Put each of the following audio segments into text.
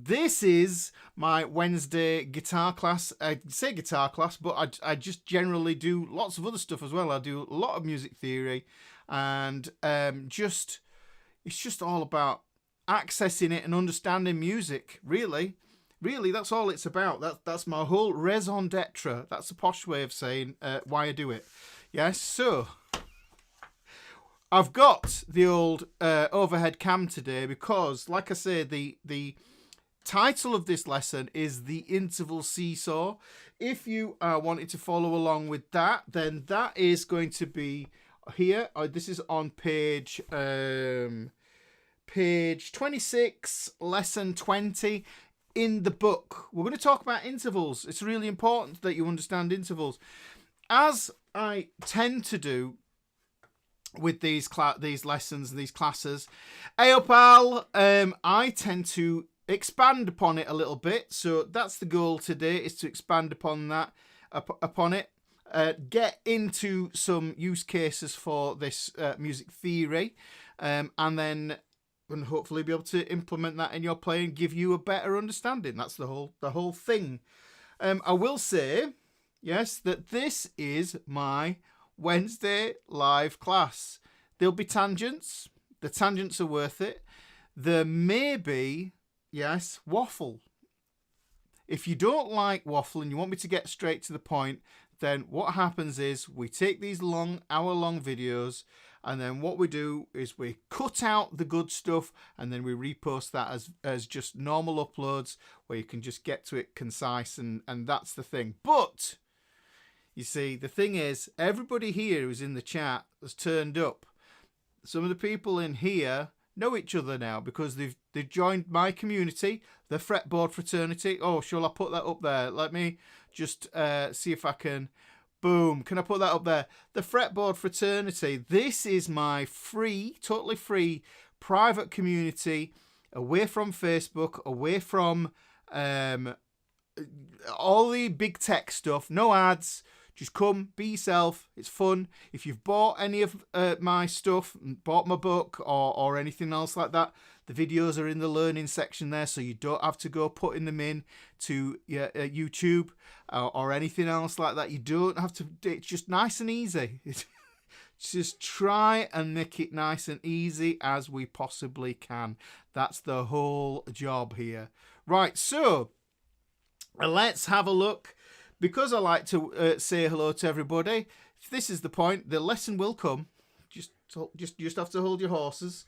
this is my Wednesday guitar class. I say guitar class, but I just generally do lots of other stuff as well. I do a lot of music theory, and it's just all about accessing it and understanding music. Really, that's all it's about. That's my whole raison d'etre. That's a posh way of saying why I do it. Yes, so I've got the old overhead cam today because, like I say, the title of this lesson is the interval seesaw. If you wanted to follow along with that, then that is going to be here. This is on page 26, lesson 20 in the book. We're going to talk about intervals. It's really important that you understand intervals, as I tend to do with these lessons and these classes. Hey up, Al. I tend to expand upon it a little bit, so that's the goal today, is to expand upon it, get into some use cases for this music theory, and then hopefully be able to implement that in your playing, give you a better understanding. That's the whole thing. I will say, yes, that this is my Wednesday live class. There'll be tangents. The tangents are worth it. There may be, yes, waffle. If you don't like waffle and you want me to get straight to the point, then what happens is we take these hour-long videos, and then what we do is we cut out the good stuff, and then we repost that as just normal uploads where you can just get to it concise, and that's the thing. But you see, the thing is, everybody here who's in the chat has turned up. Some of the people in here know each other now because they've joined my community, the Fretboard Fraternity. Oh, shall I put that up there? Let me just see if I can. Boom. Can I put that up there? The Fretboard Fraternity. This is my free, totally free, private community, away from Facebook, away from all the big tech stuff. No ads. Just come, be yourself. It's fun. If you've bought any of my stuff, bought my book or anything else like that, the videos are in the learning section there, so you don't have to go putting them in to YouTube or anything else like that. You don't have to. It's just nice and easy. Just try and make it nice and easy as we possibly can. That's the whole job here. Right, so let's have a look. Because I like to say hello to everybody, if this is the point, the lesson will come. Just have to hold your horses.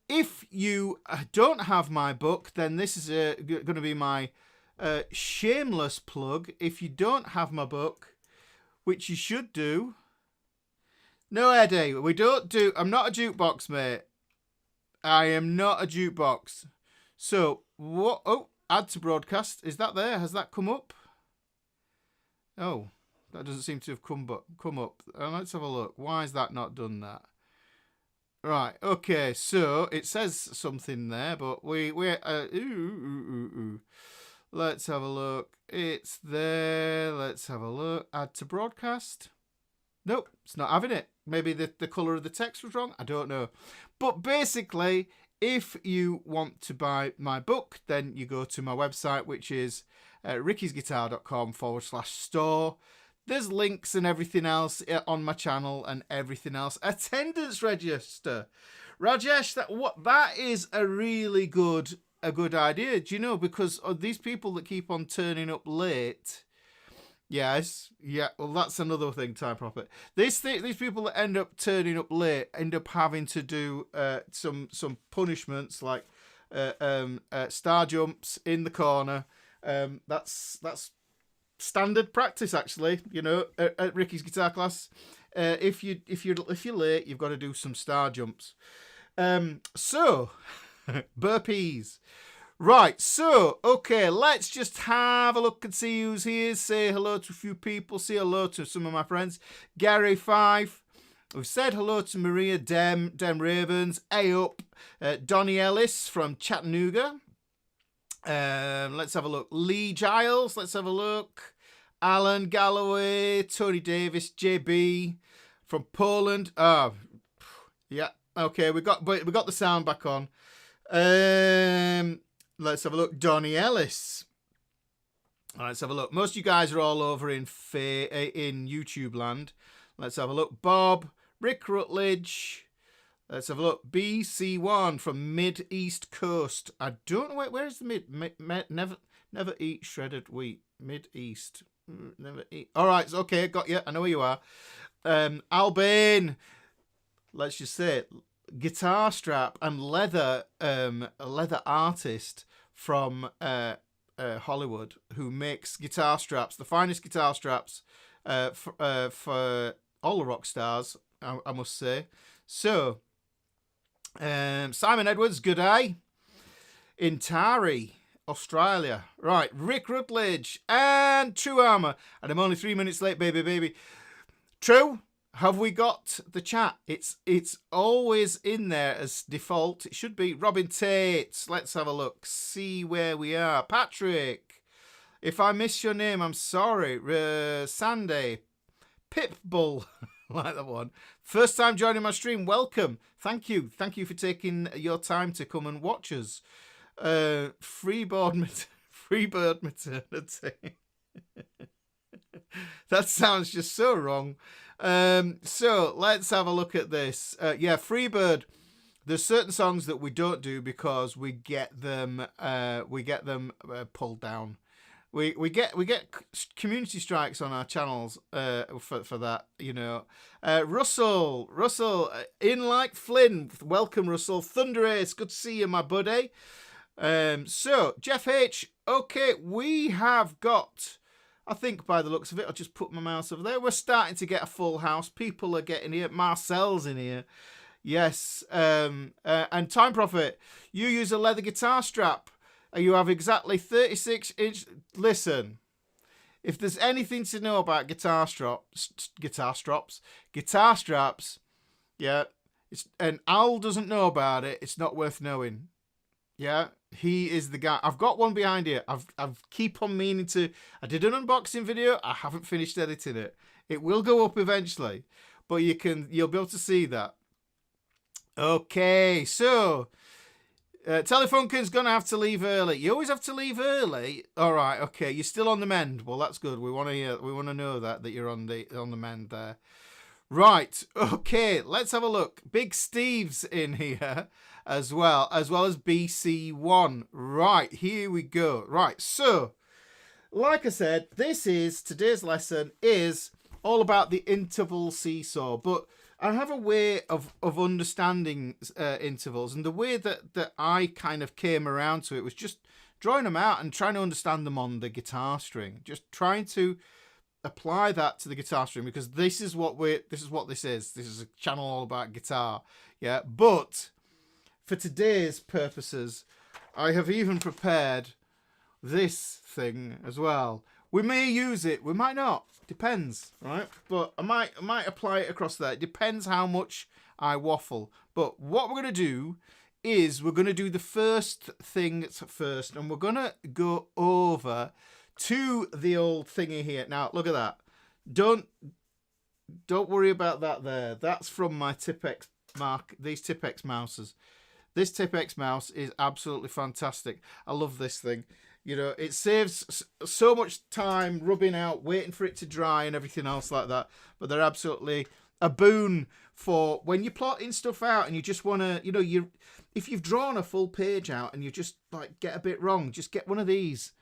If you don't have my book, then this is going to be my shameless plug. If you don't have my book, which you should do. No, Eddie, we don't do. I'm not a jukebox, mate. I am not a jukebox. So what? Oh, add to broadcast. Is that there? Has that come up? Oh, that doesn't seem to have come up. Let's have a look. Why is that not done that? Right, okay, so it says something there, but let's have a look. It's there. Let's have a look. Add to broadcast. Nope, it's not having it. Maybe the colour of the text was wrong. I don't know. But basically, if you want to buy my book, then you go to my website, which is rickysguitar.com/store. There's links and everything else on my channel and everything else. Attendance register. Rajesh, that is a really good idea. Do you know? Because these people that keep on turning up late. Yes, yeah. Well, that's another thing. Time profit. These people that end up turning up late end up having to do some punishments like star jumps in the corner. That's standard practice, actually. You know, at Ricky's guitar class, if you're late, you've got to do some star jumps. So burpees. Right, so, okay, let's just have a look and see who's here. Say hello to a few people. Say hello to some of my friends. Gary Five. We've said hello to Maria Dem Ravens. A up. Donnie Ellis from Chattanooga. Let's have a look. Lee Giles. Let's have a look. Alan Galloway. Tony Davis. JB from Poland. Oh, yeah. Okay, we got the sound back on. Let's have a look. Donnie Ellis. All right, let's have a look. Most of you guys are all over in YouTube land. Let's have a look. Bob, Rick Rutledge. Let's have a look. BC1 from Mid East Coast. I don't know where is the never eat shredded wheat. Mid East. Never eat. All right, okay, got you. I know where you are. Albane. Let's just say it. Guitar strap and leather. A leather artist from Hollywood who makes guitar straps, the finest guitar straps for all the rock stars, I must say. So, Simon Edwards, good day. In Tari, Australia. Right, Rick Rutledge and True Armour. And I'm only 3 minutes late, baby. True, have we got the chat? It's always in there as default. It should be. Robin Tate, let's have a look. See where we are. Patrick, if I miss your name, I'm sorry. Sandy, Pitbull, like that one. First time joining my stream, welcome. Thank you for taking your time to come and watch us. Freebird maternity. That sounds just so wrong. So let's have a look at this. Freebird. There's certain songs that we don't do because we get them pulled down. We get community strikes on our channels for that, you know. Russell in like Flynn. Welcome, Russell. Thunder Ace, good to see you, my buddy. So Jeff H. Okay, we have got. I think by the looks of it, I'll just put my mouse over there. We're starting to get a full house. People are getting here. Marcel's in here. Yes. And Time Prophet, you use a leather guitar strap. You have exactly 36-inch. Listen, if there's anything to know about guitar straps, yeah, and Al doesn't know about it, it's not worth knowing. Yeah, he is the guy. I've got one behind here. I've keep on meaning to. I did an unboxing video. I haven't finished editing it. It will go up eventually, but you'll be able to see that. Okay, so Telefunken's gonna have to leave early. You always have to leave early. All right, okay. You're still on the mend. Well, that's good. We want to hear. We want to know that you're on the mend there. Right. Okay. Let's have a look. Big Steve's in here as well as BC1. Right. Here we go. Right. So, like I said, today's lesson is all about the interval seesaw, but I have a way of understanding intervals, and the way that I kind of came around to it was just drawing them out and trying to understand them on the guitar string, just trying to apply that to the guitar string, because this is what this is. This is a channel all about guitar, yeah. But for today's purposes, I have even prepared this thing as well. We may use it, we might not. Depends, right? But I might apply it across there. It depends how much I waffle. But what we're going to do is we're going to do the first thing first, and we're going to go over to the old thingy here. Now, look at that. Don't worry about that there. That's from my Tipex these Tipex mouses. This Tipex mouse is absolutely fantastic. I love this thing. You know, it saves so much time rubbing out, waiting for it to dry and everything else like that. But they're absolutely a boon for when you're plotting stuff out and you just want to, you know, if you've drawn a full page out and you just like get a bit wrong, just get one of these.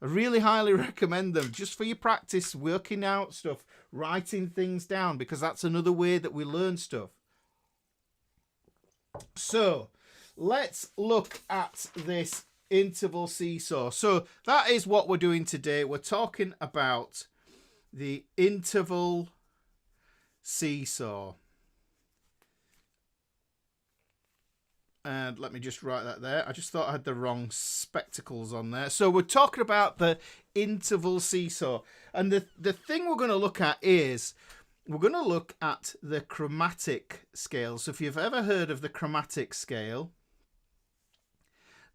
I really highly recommend them just for your practice, working out stuff, writing things down, because that's another way that we learn stuff. So let's look at this interval seesaw. So that is what we're doing today. We're talking about the interval seesaw. And let me just write that there. I just thought I had the wrong spectacles on there. So we're talking about the interval seesaw. And the thing we're going to look at is we're going to look at the chromatic scale. So if you've ever heard of the chromatic scale,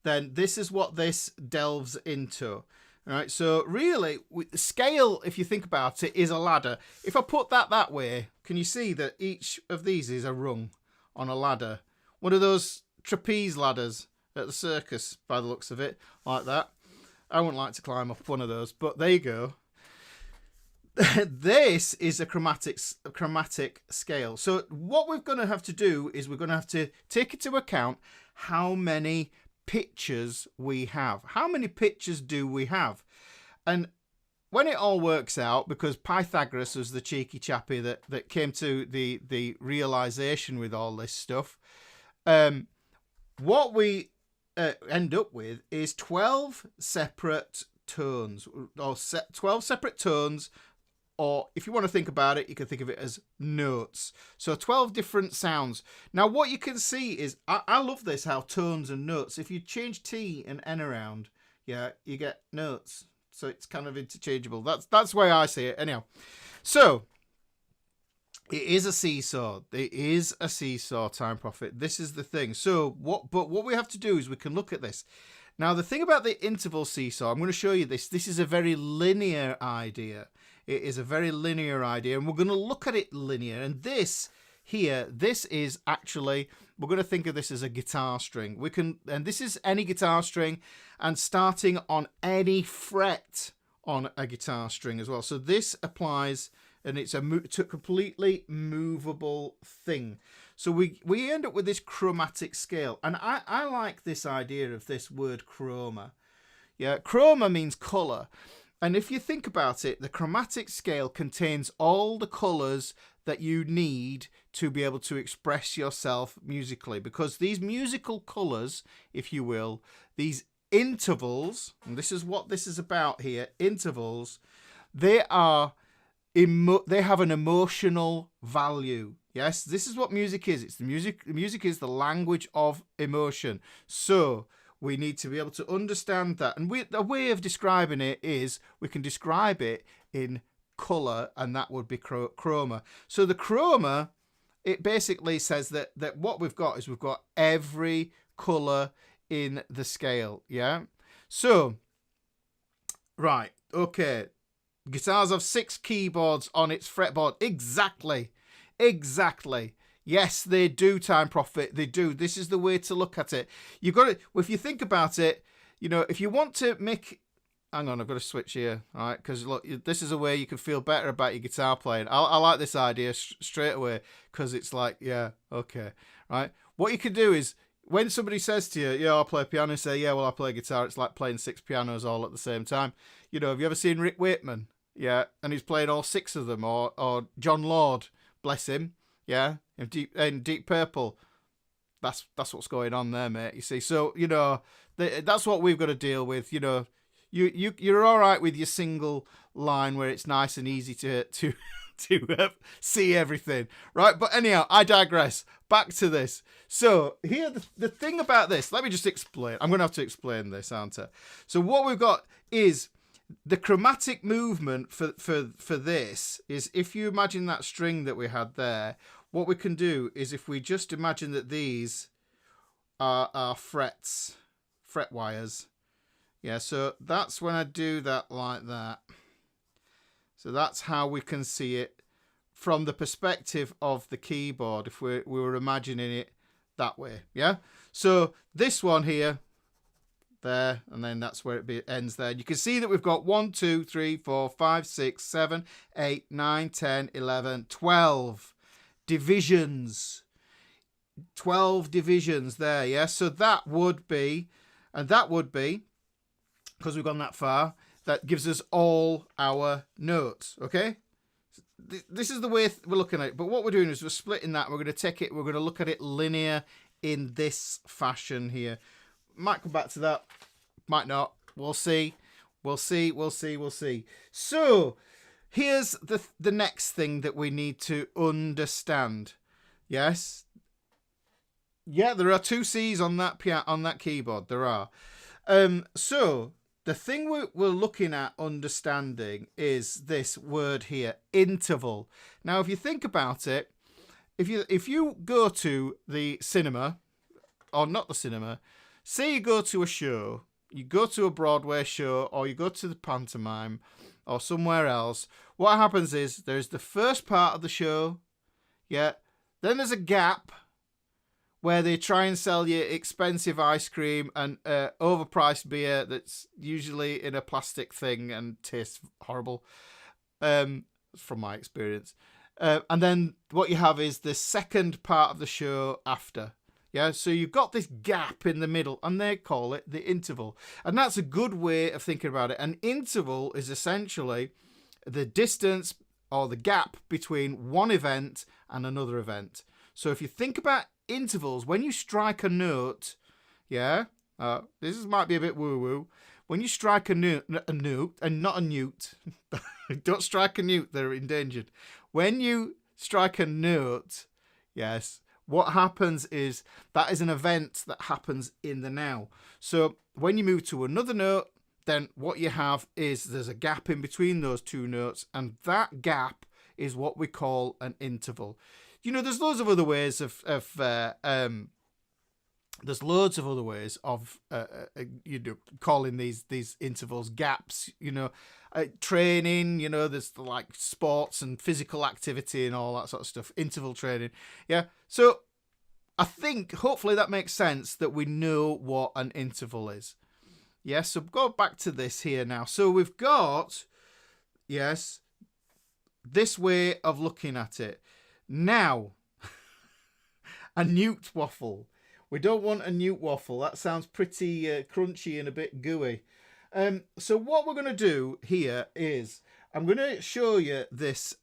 then this is what this delves into. All right, so really, the scale, if you think about it, is a ladder. If I put that way, can you see that each of these is a rung on a ladder? One of those trapeze ladders, at the circus by the looks of it, like that. I wouldn't like to climb up one of those, but there you go. This is a chromatic scale. So what we're going to have to do is we're going to have to take into account how many pitches we have. How many pitches do we have? And when it all works out, because Pythagoras was the cheeky chappy that came to the realization with all this stuff, what we end up with is 12 separate tones, or 12 separate tones, or if you want to think about it, you can think of it as notes. So 12 different sounds. Now what you can see is, I love this, how tones and notes, if you change T and N around, yeah, you get notes. So it's kind of interchangeable. That's the way I see it. Anyhow, so it is a seesaw. It is a seesaw, Time Prophet. This is the thing. So what we have to do is we can look at this. Now, the thing about the interval seesaw, I'm going to show you this. This is a very linear idea. It is a very linear idea, and we're going to look at it linear. And this here, this is actually, we're going to think of this as a guitar string. And this is any guitar string, and starting on any fret on a guitar string as well. So this applies, and it's a completely movable thing. So we end up with this chromatic scale. And I like this idea of this word chroma. Yeah, chroma means color. And if you think about it, the chromatic scale contains all the colors that you need to be able to express yourself musically. Because these musical colors, if you will, these intervals, and this is what this is about here, intervals, they have an emotional value. Yes, this is what music is. It's the music. Music is the language of emotion. So we need to be able to understand that. And a way of describing it is we can describe it in color, and that would be chroma. So the chroma, it basically says that what we've got is we've got every color in the scale. Yeah. So, right. Okay. Guitars have 6 keyboards on its fretboard. Exactly. Yes, they do, Time Prophet. They do. This is the way to look at it. You've got to, if you think about it, you know, if you want to make, hang on, I've got to switch here, all right? Because look, this is a way you can feel better about your guitar playing. I like this idea straight away, because it's like, yeah, okay, right? What you can do is, when somebody says to you, yeah, I'll play piano, say, yeah, well, I play guitar. It's like playing 6 pianos all at the same time. You know, have you ever seen Rick Wakeman? Yeah, and he's playing all 6 of them, or John Lord, bless him. Yeah, in Deep Purple. That's what's going on there, mate. You see, so you know that's what we've got to deal with. You know, you're all right with your single line where it's nice and easy to see everything, right? But anyhow, I digress. Back to this. So here, the thing about this, let me just explain. I'm going to have to explain this, aren't I? So what we've got is the chromatic movement for this is, if you imagine that string that we had there, what we can do is, if we just imagine that these are frets, fret wires. Yeah, so that's when I do that like that. So that's how we can see it from the perspective of the keyboard, if we were imagining it that way. Yeah, so this one here, there, and then that's where it ends there. You can see that we've got 1, 2, 3, 4, 5, 6, 7, 8, 9, 10, 11, 12 divisions. 12 divisions there, yeah? So that would be, because we've gone that far, that gives us all our notes, okay? This is the way we're looking at it. But what we're doing is we're splitting that. We're going to take it, we're going to look at it linear in this fashion here. Might come back to that, might not. We'll see. So here's the next thing that we need to understand. Yes. Yeah, there are 2 C's on that keyboard. There are. So the thing we're looking at understanding is this word here, interval. Now, if you think about it, if you go to the cinema, or not the cinema, say you go to a show, you go to a Broadway show, or you go to the pantomime, or somewhere else, what happens is there's the first part of the show, yeah, then there's a gap where they try and sell you expensive ice cream and overpriced beer that's usually in a plastic thing and tastes horrible, from my experience. And then what you have is the second part of the show after. Yeah, so you've got this gap in the middle, and they call it the interval. And that's a good way of thinking about it. An interval is essentially the distance or the gap between one event and another event. So if you think about intervals, when you strike a note, yeah, this might be a bit woo-woo. When you strike a note, and not a newt, don't strike a newt, they're endangered. When you strike a note, yes, what happens is that is an event that happens in the now. So when you move to another note, then what you have is there's a gap in between those two notes, and that gap is what we call an interval. You know, there's loads of other ways of calling these intervals gaps. You know, training. You know, there's like sports and physical activity and all that sort of stuff. Interval training. Yeah. So I think hopefully that makes sense that we know what an interval is. Yes. So go back to this here now. So we've got this way of looking at it. Now, a newt waffle. We don't want a newt waffle. That sounds pretty crunchy and a bit gooey. So what we're going to do here is I'm going to show you this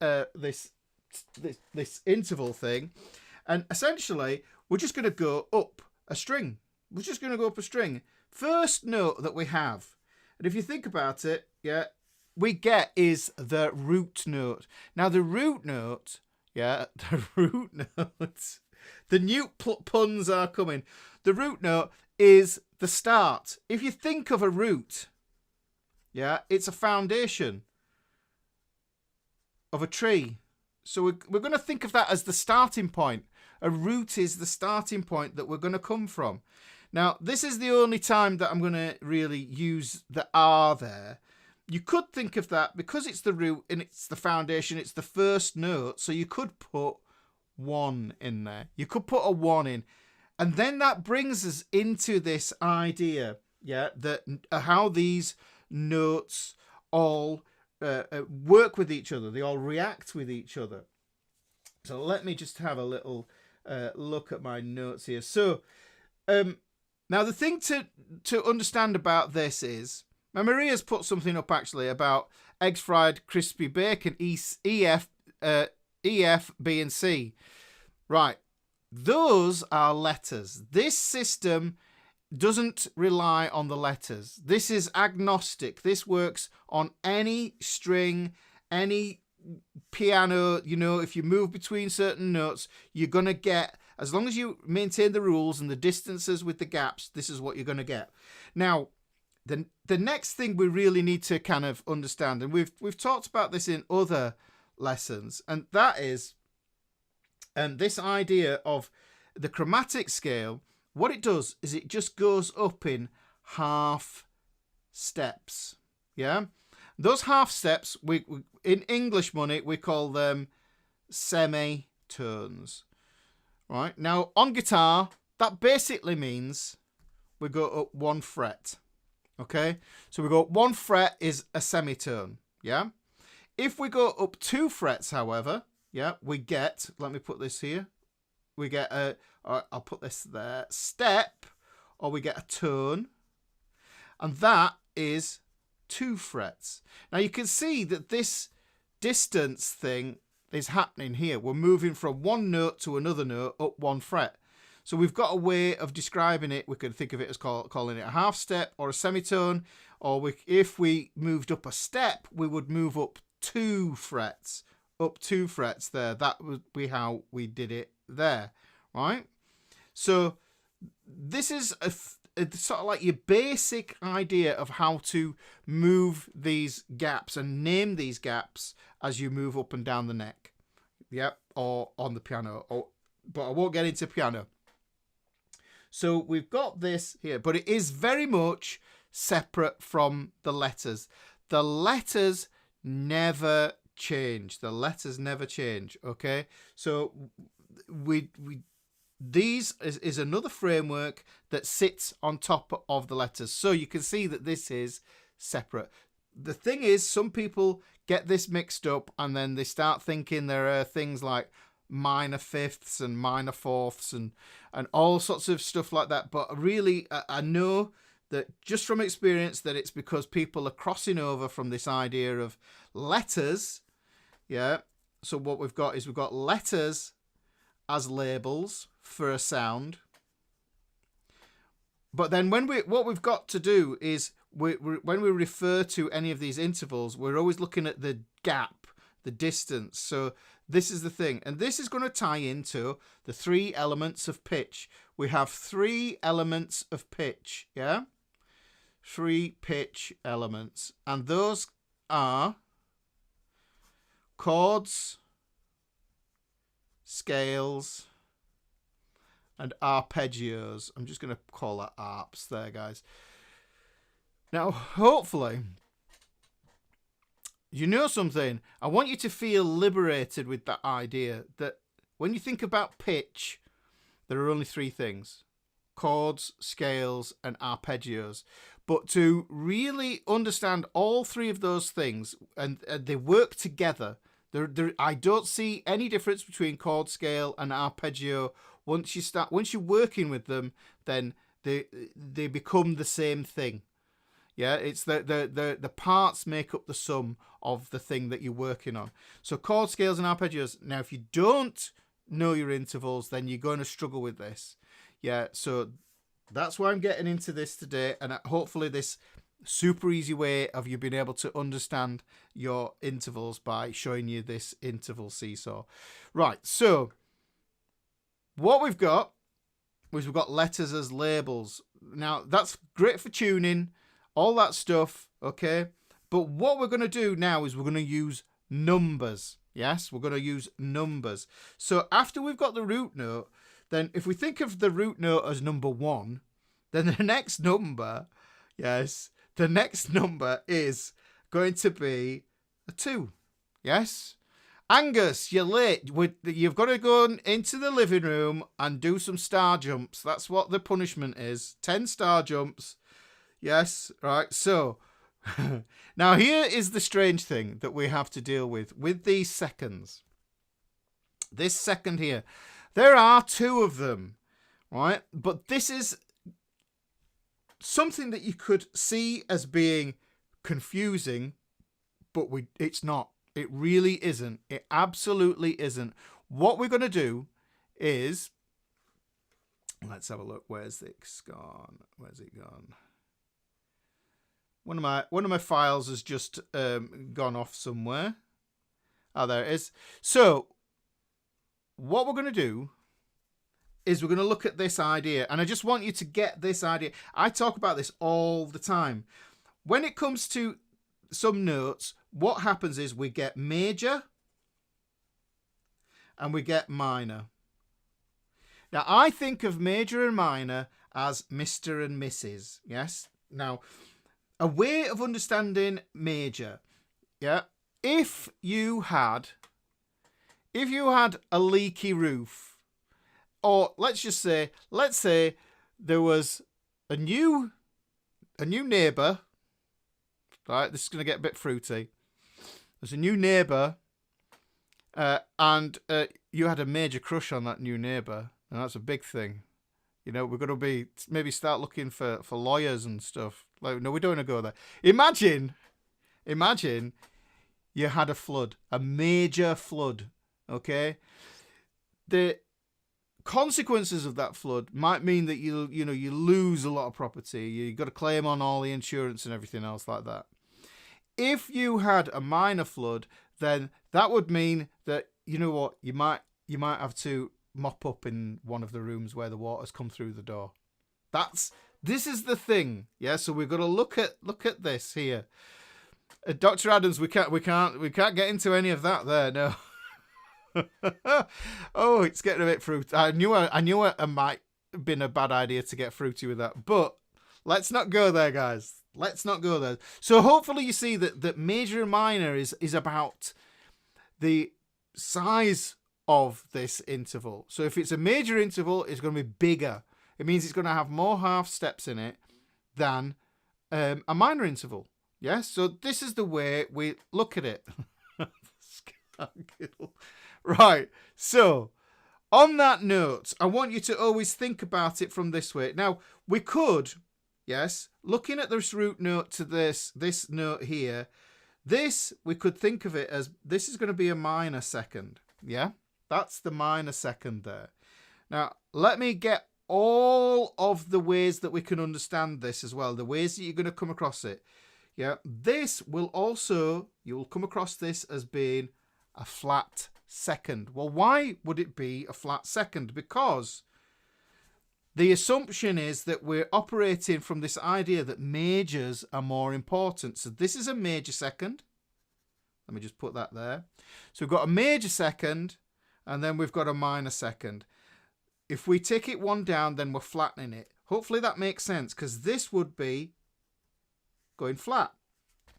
interval thing, and essentially we're just going to go up a string. We're just going to go up a string. First note that we have, and if you think about it, we get is the root note. Now the root note. Yeah, the root note. The newt puns are coming. The root note is the start. If you think of a root, it's a foundation of a tree. So we're going to think of that as the starting point. A root is the starting point that we're going to come from. Now, this is the only time that I'm going to really use the R there. You could think of that because it's the root and it's the foundation, it's the first note. So you could put 1 in there. You could put a 1 in. And then that brings us into this idea, that how these notes all work with each other. They all react with each other. So let me just have a little look at my notes here. So now the thing to understand about this is, now Maria's put something up actually about eggs fried, crispy bacon, EF, B and C. Right. Those are letters. This system doesn't rely on the letters. This is agnostic. This works on any string, any piano. You know, if you move between certain notes, you're going to get, as long as you maintain the rules and the distances with the gaps, this is what you're going to get. Now, the next thing we really need to kind of understand, and we've talked about this in other lessons, and that is this idea of the chromatic scale. What it does is it just goes up in half steps. Yeah, those half steps, we in English money we call them semitones. Right, now on guitar that basically means we go up 1 fret. Okay, so we go up 1 fret is a semitone. Yeah, if we go up 2 frets, however, we get, let me put this here, we get I'll put this there, step, or we get a tone, and that is 2 frets. Now you can see that this distance thing is happening here. We're moving from one note to another note up 1 fret. So we've got a way of describing it. We could think of it as calling it a half step or a semitone, or if we moved up a step, we would move up 2 frets. Up 2 frets there. That would be how we did it there, right? So this is a sort of like your basic idea of how to move these gaps and name these gaps as you move up and down the neck. Yep, or on the piano. But I won't get into piano. So we've got this here, but it is very much separate from the letters. The letters never change. The letters never change. Okay, so we these is another framework that sits on top of the letters. So you can see that this is separate. The thing is, some people get this mixed up and then they start thinking there are things like minor fifths and minor fourths and all sorts of stuff like that. But really, I know that just from experience that it's because people are crossing over from this idea of letters. Yeah. So what we've got is we've got letters as labels for a sound. But then what we've got to do is when we refer to any of these intervals, we're always looking at the gap, the distance. So this is the thing. And this is going to tie into the 3 elements of pitch. We have 3 elements of pitch, yeah? 3 pitch elements. And those are chords, scales, and arpeggios. I'm just going to call that arps there, guys. Now, hopefully, you know something. I want you to feel liberated with that idea that when you think about pitch, there are only 3 things: chords, scales, and arpeggios. But to really understand all 3 of those things, and they work together, I don't see any difference between chord, scale, and arpeggio. Once you're working with them, then they become the same thing. Yeah, it's the parts make up the sum of the thing that you're working on. So chord, scales, and arpeggios. Now, if you don't know your intervals, then you're going to struggle with this. Yeah, so that's why I'm getting into this today, and hopefully this super easy way of you being able to understand your intervals by showing you this interval seesaw. Right, so what we've got is we've got letters as labels. Now, that's great for tuning, all that stuff, okay? But what we're going to do now is we're going to use numbers. Yes, we're going to use numbers. So after we've got the root note, then if we think of the root note as number 1, then the next number, yes, the next number is going to be a 2. Yes? Angus, you're late. You've got to go into the living room and do some star jumps. That's what the punishment is. 10 star jumps. Yes, right. So, now here is the strange thing that we have to deal with these seconds. This second here. There are 2 of them, right? But this is something that you could see as being confusing, but it's not. It really isn't. It absolutely isn't. What we're going to do is, let's have a look. Where's this gone? Where's it gone? One of my files has just gone off somewhere. Oh, there it is. So what we're going to do is we're going to look at this idea, and I just want you to get this idea. I talk about this all the time. When it comes to some notes, what happens is we get major and we get minor. Now, I think of major and minor as Mr. and Mrs. Yes? Now, a way of understanding major, yeah, if you had a leaky roof, or let's say there was a new neighbour, right? This is going to get a bit fruity. There's a new neighbour, and you had a major crush on that new neighbour, and that's a big thing. You know, we're going to maybe start looking for lawyers and stuff. Like, no, we don't want to go there. Imagine you had a flood, a major flood, okay? The consequences of that flood might mean that you lose a lot of property. You've got to claim on all the insurance and everything else like that. If you had a minor flood, then that would mean that, you know what, you might have to mop up in one of the rooms where the water's come through the door. This is the thing, yeah. So we've got to look at this here, Dr. Adams. We can't get into any of that there. No. Oh, it's getting a bit fruity. I knew it might have been a bad idea to get fruity with that, but let's not go there, guys. Let's not go there. So hopefully you see that major and minor is about the size of this interval. So if it's a major interval, it's going to be bigger. It means it's going to have more half steps in it than a minor interval. Yes, so this is the way we look at it. Right, so on that note, I want you to always think about it from this way. Now, we could, yes, looking at this root note to this note here, this, we could think of it as, this is going to be a minor second. Yeah, that's the minor second there. Now, let me get all of the ways that we can understand this as well, the ways that you're going to come across it. Yeah, this will also, you'll come across this as being a flat second. Well, why would it be a flat second? Because the assumption is that we're operating from this idea that majors are more important. So this is a major second. Let me just put that there. So we've got a major second, and then we've got a minor second. If we take it one down, then we're flattening it. Hopefully that makes sense, because this would be going flat.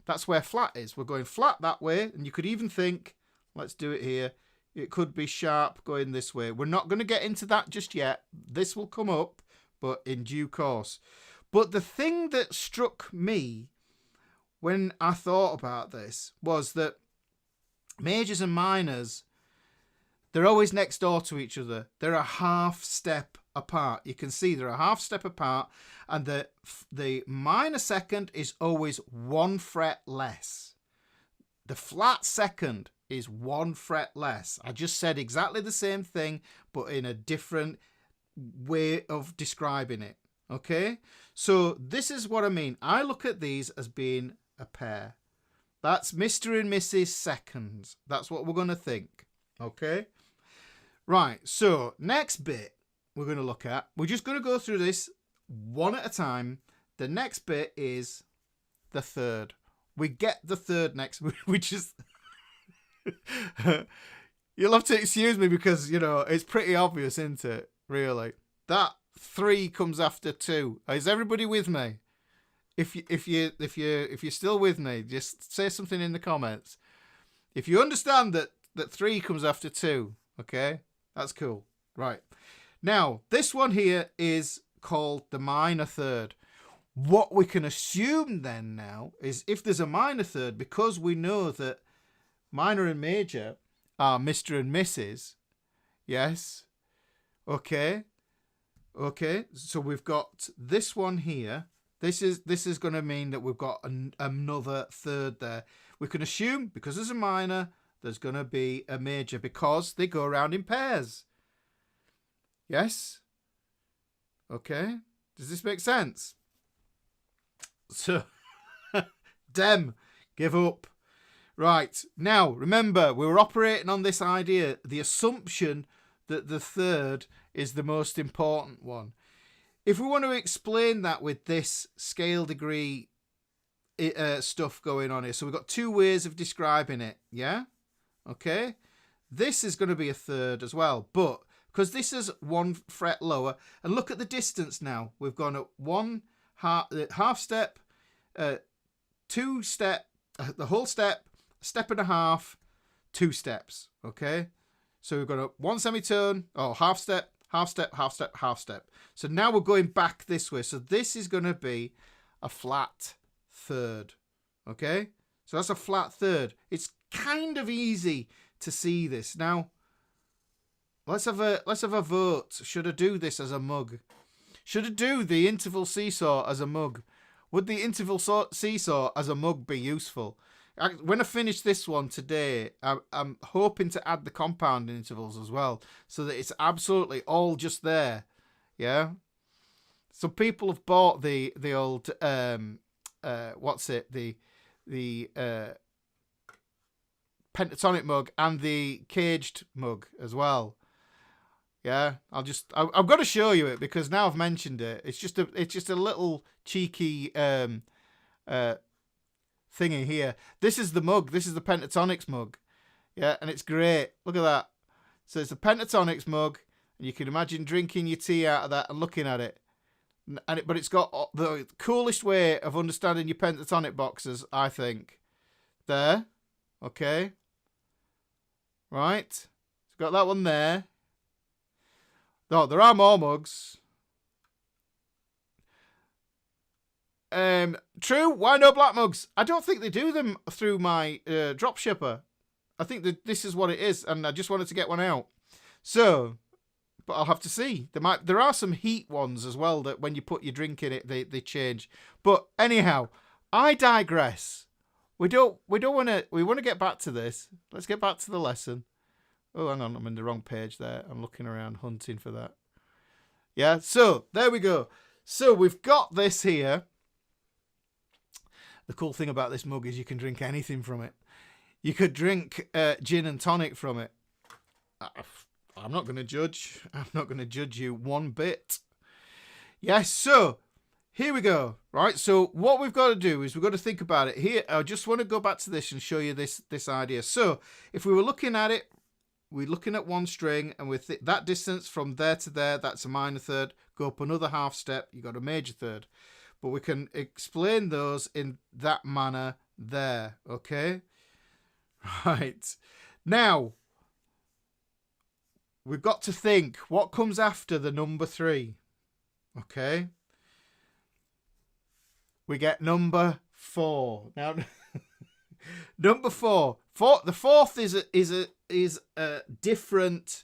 That's where flat is. We're going flat that way, and you could even think, let's do it here, it could be sharp going this way. We're not going to get into that just yet. This will come up, but in due course. But the thing that struck me when I thought about this was that majors and minors, they're always next door to each other. They're a half step apart. You can see they're a half step apart, and the minor second is always 1 fret less. The flat second is 1 fret less. I just said exactly the same thing, but in a different way of describing it. Okay? So this is what I mean. I look at these as being a pair. That's Mr. and Mrs. seconds. That's what we're going to think. Okay? Right. So next bit we're going to look at, we're just going to go through this one at a time. The next bit is the third. We get the third next, which is... You'll have to excuse me because, you know, it's pretty obvious, isn't it? Really. That 3 comes after 2. Is everybody with me? If you're still with me, just say something in the comments. If you understand that 3 comes after 2, okay? That's cool. Right. Now, this one here is called the minor third. What we can assume then now is if there's a minor third, because we know that minor and major are Mr. and Mrs. Yes. Okay. Okay. So we've got this one here. This is going to mean that we've got another third there. We can assume because there's a minor, there's going to be a major because they go around in pairs. Yes. Okay. Does this make sense? So, Dem, give up. Right, now, remember, we were operating on this idea, the assumption that the third is the most important one. If we want to explain that with this scale degree stuff going on here, so we've got 2 ways of describing it, yeah? Okay? This is going to be a third as well, but because this is 1 fret lower, and look at the distance now. We've gone up 1 half step, 2 step, the whole step, step and a half, 2 steps. Okay, so we've got a 1 semitone, half step, half step, half step, half step. So now we're going back this way. So this is going to be a flat third. Okay, so that's a flat third. It's kind of easy to see this. Now let's have a vote. Should I do this as a mug? Should I do the interval seesaw as a mug? Would the interval seesaw as a mug be useful? When I finish this one today, I'm hoping to add the compound intervals as well, so that it's absolutely all just there. Yeah. Some people have bought the old the pentatonic mug and the caged mug as well. Yeah, I've got to show you it because now I've mentioned it. It's just a little cheeky thingy here. This is the mug. This is the Pentatonics mug. Yeah, and it's great. Look at that. So it's a Pentatonics mug, and you can imagine drinking your tea out of that and looking at it. But it's got the coolest way of understanding your pentatonic boxes, I think. There. Okay. Right. It's Got that one there. No, there are more mugs. True. Why no black mugs? I don't think they do them through my drop shipper. I think that this is what it is, and I just wanted to get one out. So, but I'll have to see. There are some heat ones as well that when you put your drink in it, they change. But anyhow, I digress. We want to get back to this. Let's get back to the lesson. Oh, hang on, I'm in the wrong page there. I'm looking around hunting for that. Yeah, so there we go. So we've got this here. The cool thing about this mug is you can drink anything from it. You could drink gin and tonic from it. I'm not going to judge. I'm not going to judge you one bit. Yes, so here we go. Right, so what we've got to do is we've got to think about it. Here, I just want to go back to this and show you this idea. So if we were looking at it, we're looking at one string, and with that distance from there to there, that's a minor third. Go up another half step, you've got a major third. But we can explain those in that manner there, okay? Right. Now, we've got to think, what comes after the number 3? Okay? We get number 4. Now, number 4. The fourth is a different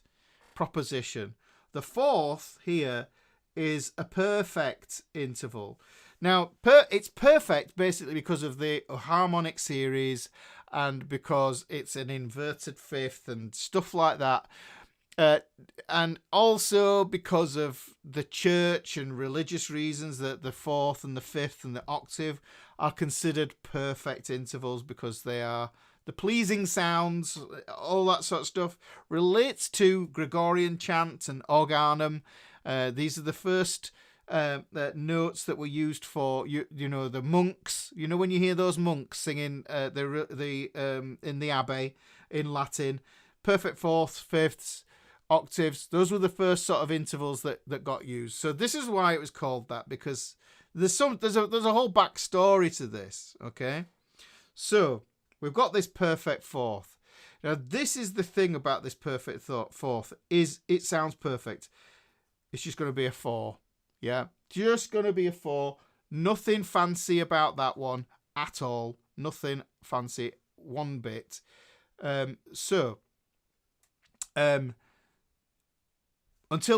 proposition. The fourth here is a perfect interval. Now, it's perfect basically because of the harmonic series and because it's an inverted fifth and stuff like that. And also because of the church and religious reasons that the fourth and the fifth and the octave are considered perfect intervals because they are the pleasing sounds, all that sort of stuff relates to Gregorian chant and organum. These are the first notes that were used for you know the monks. You know when you hear those monks singing in the abbey in Latin, perfect fourths, fifths, octaves. Those were the first sort of intervals that got used. So this is why it was called that, because there's a whole backstory to this. Okay, so we've got this perfect fourth. Now this is the thing about this perfect fourth is it sounds perfect. It's just going to be a 4. Yeah, just going to be a 4. Nothing fancy about that one at all. Nothing fancy one bit. Until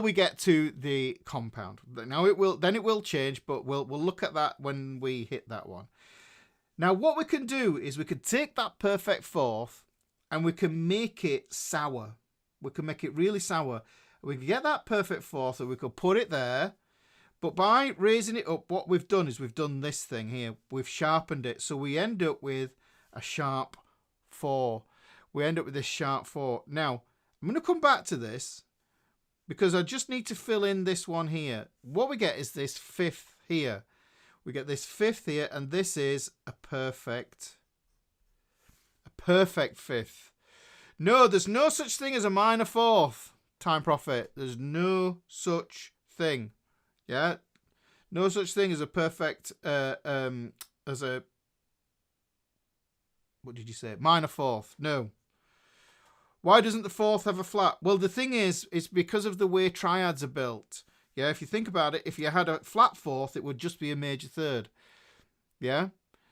we get to the compound. Now it will change, but we'll look at that when we hit that one. Now what we can do is we can take that perfect fourth and we can make it sour. We can make it really sour. We can get that perfect fourth and we could put it there. But by raising it up, what we've done is we've done this thing here. We've sharpened it. So we end up with a sharp 4. We end up with this sharp 4. Now, I'm going to come back to this because I just need to fill in this one here. What we get is this fifth here. We get this fifth here, and this is a perfect fifth. No, there's no such thing as a minor fourth. Time Prophet. There's no such thing. Yeah? No such thing as a perfect as a what did you say? Minor fourth. No. Why doesn't the fourth have a flat? Well, the thing is, it's because of the way triads are built. Yeah, if you think about it, if you had a flat fourth, it would just be a major third. Yeah?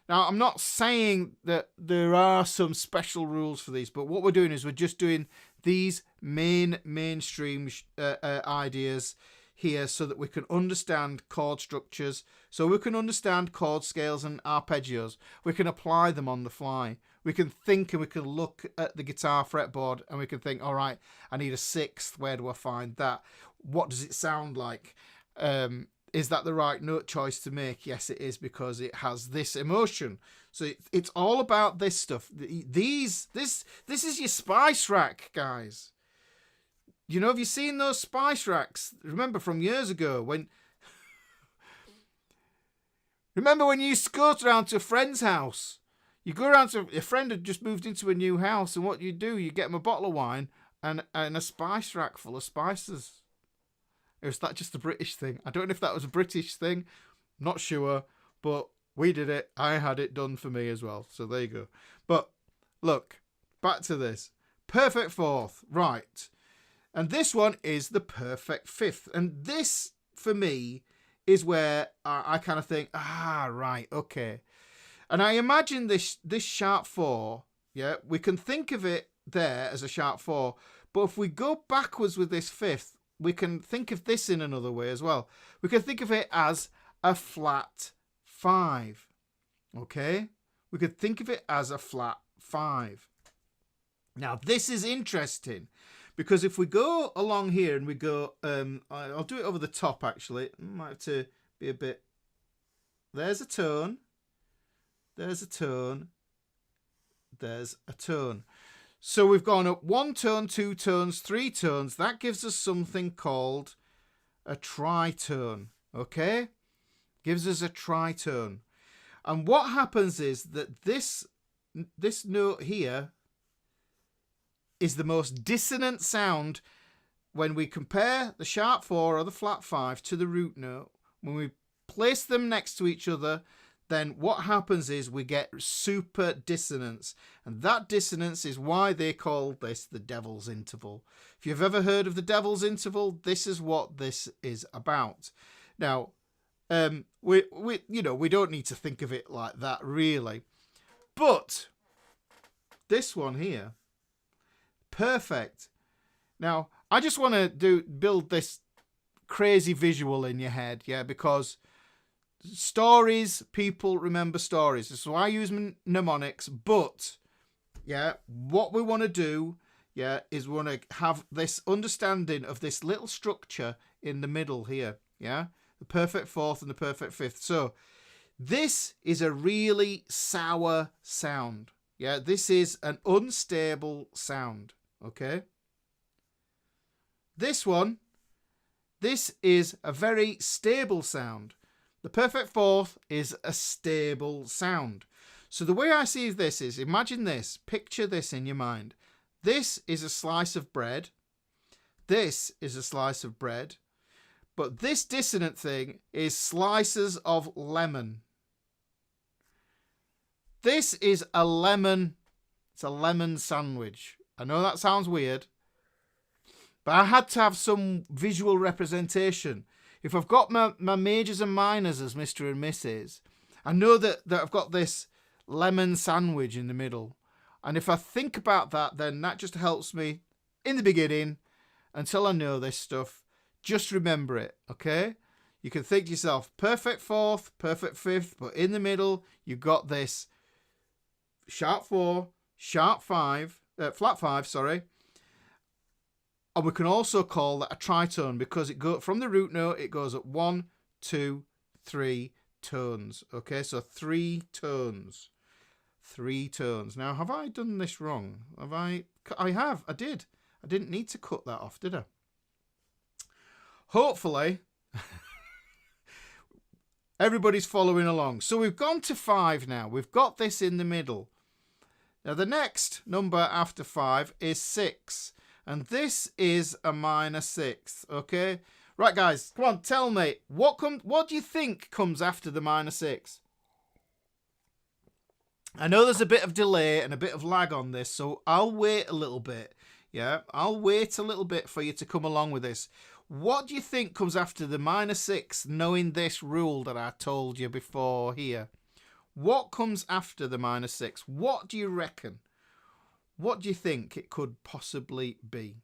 Now, I'm not saying that there are some special rules for these, but what we're doing is we're just doing these mainstream ideas here so that we can understand chord structures, so we can understand chord scales and arpeggios. We can apply them on the fly. We can think and we can look at the guitar fretboard and we can think, all right, I need a sixth. Where do I find that? What does it sound like? Is that the right note choice to make? Yes, it is, because it has this emotion. So it's all about this stuff. This is your spice rack, guys. You know, have you seen those spice racks? Remember from years ago when... Remember when you used to go around to a friend's house? You go around to... A friend had just moved into a new house, and what you do, you get them a bottle of wine and a spice rack full of spices. Or is that just a British thing? I don't know if that was a British thing. Not sure. But we did it. I had it done for me as well. So there you go. But look, back to this. perfect fourth, right. And this one is the perfect fifth. And this, for me, is where I kind of think, right, okay. And I imagine this sharp four, yeah, we can think of it there as a sharp four, but if we go backwards with this fifth, we can think of this in another way as well. We can think of it as a flat five, okay? We could think of it as a flat five. Now, this is interesting because if we go along here and we go, I'll do it over the top actually. Might have to be a bit. There's a tone. There's a tone. There's a tone. So we've gone up 1 tone, 2 tones, 3 tones. That gives us something called a tritone. Okay? Gives us a tritone. And what happens is that this note here is the most dissonant sound when we compare the sharp 4 or the flat 5 to the root note. When we place them next to each other, then what happens is we get super dissonance. And that dissonance is why they call this the devil's interval. If you've ever heard of the devil's interval, this is what this is about. Now, we don't need to think of it like that really. But this one here, perfect. Now, I just want to build this crazy visual in your head, yeah, because stories, people remember stories. So I use mnemonics, but yeah, what we want to do, yeah, is we want to have this understanding of this little structure in the middle here, yeah, the perfect fourth and the perfect fifth. So this is a really sour sound, yeah, this is an unstable sound, okay. This one, this is a very stable sound. The perfect fourth is a stable sound. So the way I see this is, imagine this, picture this in your mind. This is a slice of bread. This is a slice of bread. But this dissonant thing is slices of lemon. This is a lemon. It's a lemon sandwich. I know that sounds weird, but I had to have some visual representation. If I've got my majors and minors as Mr. and Mrs., I know that I've got this lemon sandwich in the middle. And if I think about that, then that just helps me in the beginning until I know this stuff. Just remember it, okay? You can think to yourself, perfect fourth, perfect fifth, but in the middle, you've got this sharp 4, sharp 5, flat 5, sorry. And we can also call that a tritone because it goes from the root note, it goes at 1, 2, 3 tones. Okay, so 3 tones. 3 tones. Now, have I done this wrong? I have. I did. I didn't need to cut that off, did I? Hopefully, everybody's following along. So we've gone to 5 now. We've got this in the middle. Now, the next number after 5 is 6. And this is a minor 6, okay? Right, guys, come on, tell me. What do you think comes after the minor 6? I know there's a bit of delay and a bit of lag on this, so I'll wait a little bit. Yeah, I'll wait a little bit for you to come along with this. What do you think comes after the minor 6, knowing this rule that I told you before here? What comes after the minor 6? What do you reckon? What do you think it could possibly be?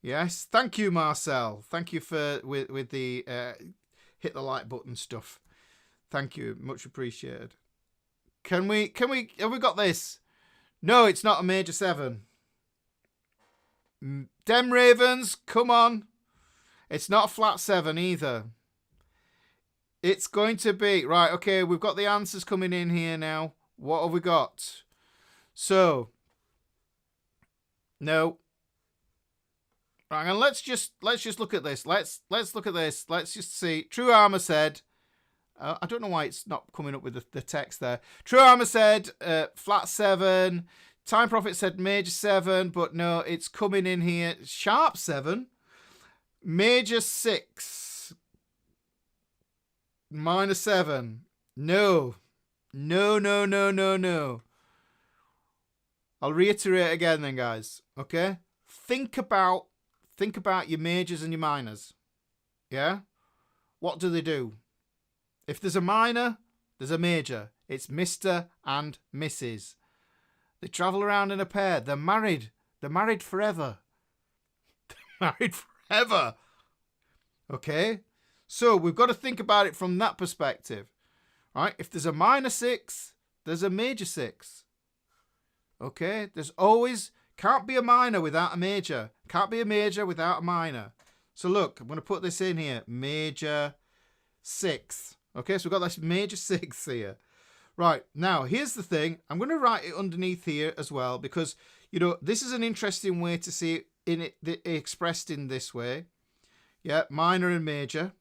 Yes, thank you, Marcel. Thank you for with the hit the like button stuff. Thank you, much appreciated. Have we got this? No, it's not a major 7. Dem Ravens, come on. It's not a flat 7 either. It's going to be right. Okay, we've got the answers coming in here now. What have we got? So, no. Right, and let's just look at this. Let's look at this. Let's just see. True Armour said. I don't know why it's not coming up with the text there. True Armour said flat 7. Time Prophet said major 7, but no, it's coming in here. Sharp 7. Major 6. Minor 7. No. No, no, no, no, no. I'll reiterate again then, guys. Okay? Think about your majors and your minors. Yeah? What do they do? If there's a minor, there's a major. It's Mr. and Mrs. They travel around in a pair. They're married. They're married forever. They're married forever. Okay? So we've got to think about it from that perspective. Right? If there's a minor 6, there's a major 6. Okay? There's always, can't be a minor without a major. Can't be a major without a minor. So look, I'm going to put this in here. Major 6. Okay, so we've got this major 6 here. Right, now here's the thing. I'm going to write it underneath here as well because, you know, this is an interesting way to see it expressed in this way. Yeah, minor and major.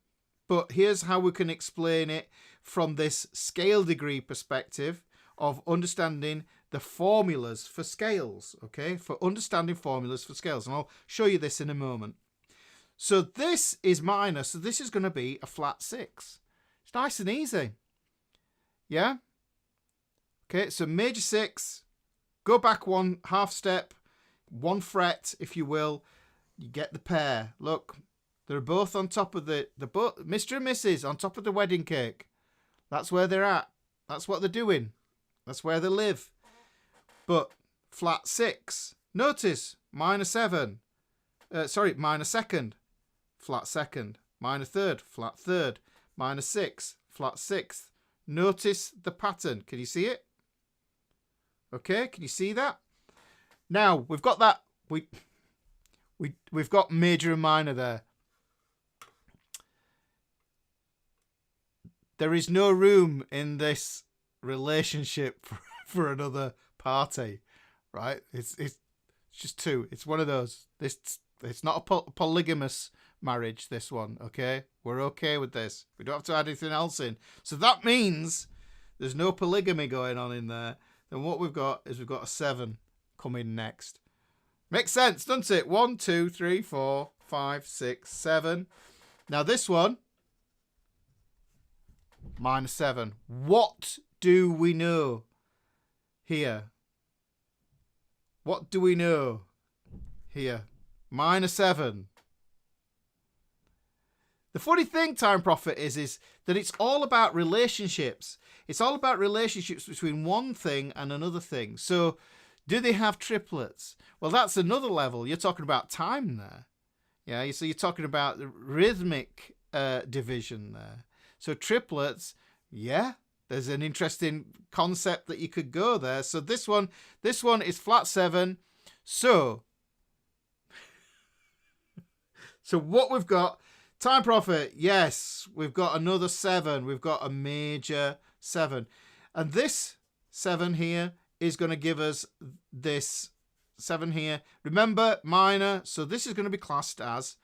But here's how we can explain it from this scale degree perspective of understanding the formulas for scales, okay? For understanding formulas for scales. And I'll show you this in a moment. So this is minor, so this is going to be a flat 6. It's nice and easy. Yeah? Okay, so major 6, go back 1 half step, 1 fret, if you will. You get the pair. Look, they're both on top of Mr. and Mrs. on top of the wedding cake. That's where they're at. That's what they're doing. That's where they live. But flat 6. Notice, minor 7. Minor 2nd. Flat 2nd. Minor 3rd. Flat 3rd. Minor 6. Flat 6th. Notice the pattern. Can you see it? Okay, can you see that? Now, we've got that. We've got major and minor there. There is no room in this relationship for another party, right? It's just 2. It's one of those. It's not a polygamous marriage, this one, okay? We're okay with this. We don't have to add anything else in. So that means there's no polygamy going on in there. Then what we've got is we've got a 7 coming next. Makes sense, doesn't it? 1, 2, 3, 4, 5, 6, 7. Now this one, minor 7. What do we know here? What do we know here? Minor 7. The funny thing, Time Prophet, is that it's all about relationships. It's all about relationships between one thing and another thing. So, do they have triplets? Well, that's another level. You're talking about time there. Yeah, so you're talking about the rhythmic division there. So, triplets, yeah, there's an interesting concept that you could go there. So, this one is flat 7. So what we've got, Time Prophet, yes, we've got another 7. We've got a major 7. And this 7 here is going to give us this 7 here. Remember, minor, so this is going to be classed as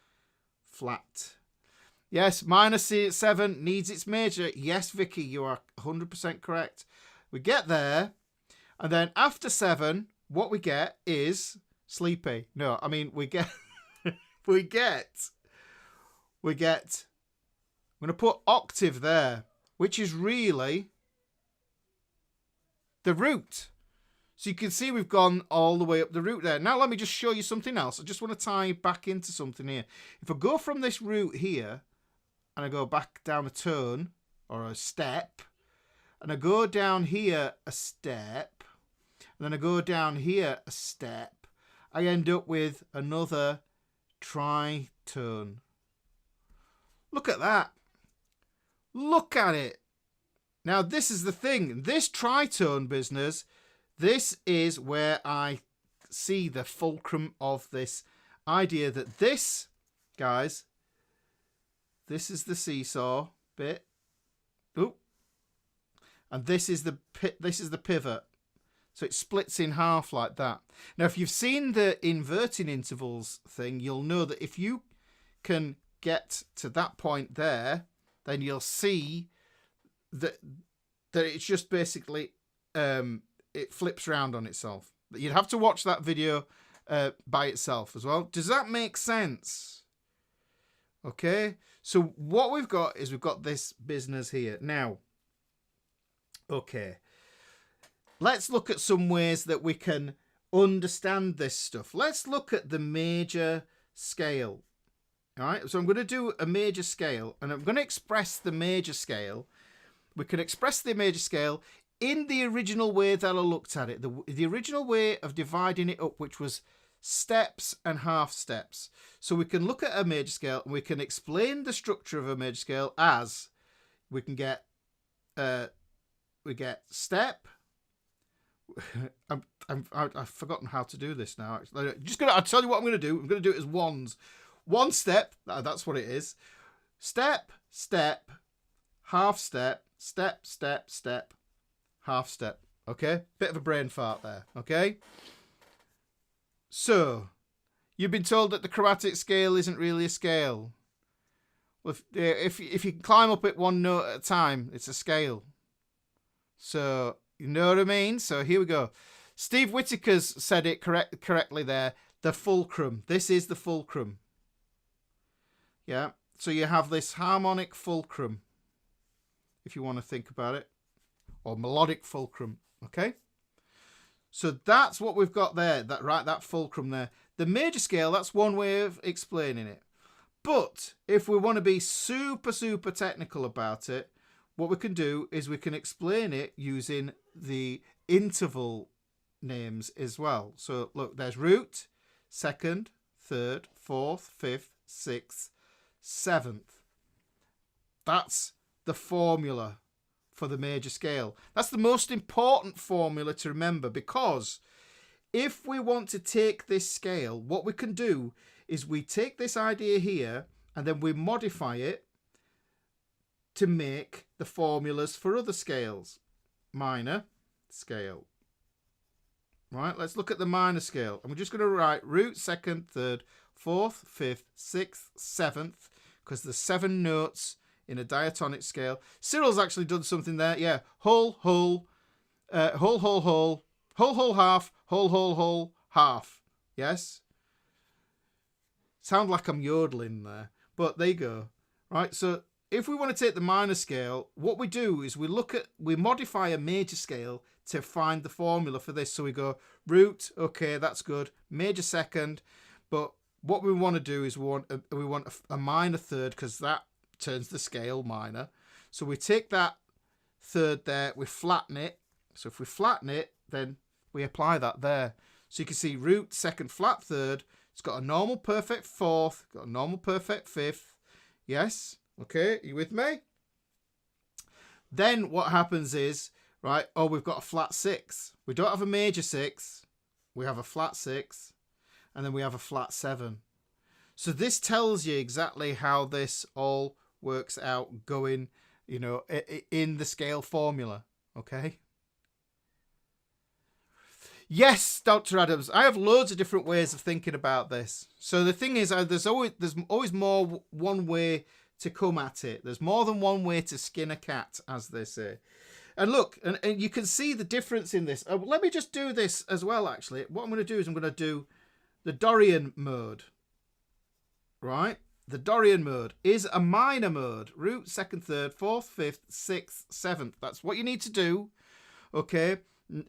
flat. Yes, minor 7 needs its major. Yes, Vicky, you are 100% correct. We get there, and then after 7, what we get is sleepy. No, I mean, we get... I'm going to put octave there, which is really the root. So you can see we've gone all the way up the root there. Now let me just show you something else. I just want to tie back into something here. If I go from this root here, and I go back down a tone, or a step, and I go down here a step, and then I go down here a step, I end up with another tritone. Look at that. Look at it. Now, this is the thing. This tritone business, this is where I see the fulcrum of this idea that this, guys, this is the seesaw bit. Oop. And this is the pivot. So it splits in half like that. Now, if you've seen the inverting intervals thing, you'll know that if you can get to that point there, then you'll see that it's just basically it flips around on itself. You'd have to watch that video by itself as well. Does that make sense? Okay, so what we've got is we've got this business here. Now, okay, let's look at some ways that we can understand this stuff. Let's look at the major scale. All right, so I'm going to do a major scale, and I'm going to express the major scale. We can express the major scale in the original way that I looked at it. The original way of dividing it up, which was steps and half steps. So we can look at a major scale, and we can explain the structure of a major scale as we can get step. I've forgotten how to do this now. I'll tell you what I'm going to do. I'm going to do it as ones. One step. That's what it is. Step, step, half step, step, step, step, half step. Okay? Bit of a brain fart there. Okay? So, you've been told that the chromatic scale isn't really a scale. Well, if you can climb up it one note at a time, it's a scale. So, you know what I mean? So, here we go. Steve Whittaker's said it correctly there. The fulcrum. This is the fulcrum. Yeah. So, you have this harmonic fulcrum, if you want to think about it. Or melodic fulcrum. Okay? So, that's what we've got there. That fulcrum there. The major scale, that's one way of explaining it. But if we want to be super, super technical about it, what we can do is we can explain it using the interval names as well. So look, there's root, second, third, fourth, fifth, sixth, seventh. That's the formula for the major scale. That's the most important formula to remember, because if we want to take this scale, what we can do is we take this idea here and then we modify it to make the formulas for other scales. Minor scale. Right, let's look at the minor scale. And we're just going to write root, second, third, fourth, fifth, sixth, seventh, because there's 7 notes in a diatonic scale. Cyril's actually done something there. Yeah, whole, whole, whole, whole, whole, whole, whole, half, whole, whole, whole, half. Yes? Sound like I'm yodeling there, but there you go. Right, so if we want to take the minor scale, what we do is we modify a major scale to find the formula for this. So we go root, okay, that's good. Major second, but what we want to do is we want a minor third, because that turns the scale minor. So we take that third there, we flatten it. So if we flatten it, then we apply that there. So you can see root, second, flat third. It's got a normal perfect fourth, got a normal perfect fifth. Yes? Okay, are you with me? Then what happens is, right, we've got a flat 6. We don't have a major 6. We have a flat 6. And then we have a flat 7. So this tells you exactly how this all works out going, in the scale formula. Okay? Yes, Dr. Adams, I have loads of different ways of thinking about this. So the thing is, there's always more one way to come at it. There's more than one way to skin a cat, as they say. And look, and you can see the difference in this. Let me just do this as well, actually. What I'm going to do is I'm going to do the Dorian mode. Right? The Dorian mode is a minor mode. Root, second, third, fourth, fifth, sixth, seventh. That's what you need to do. Okay?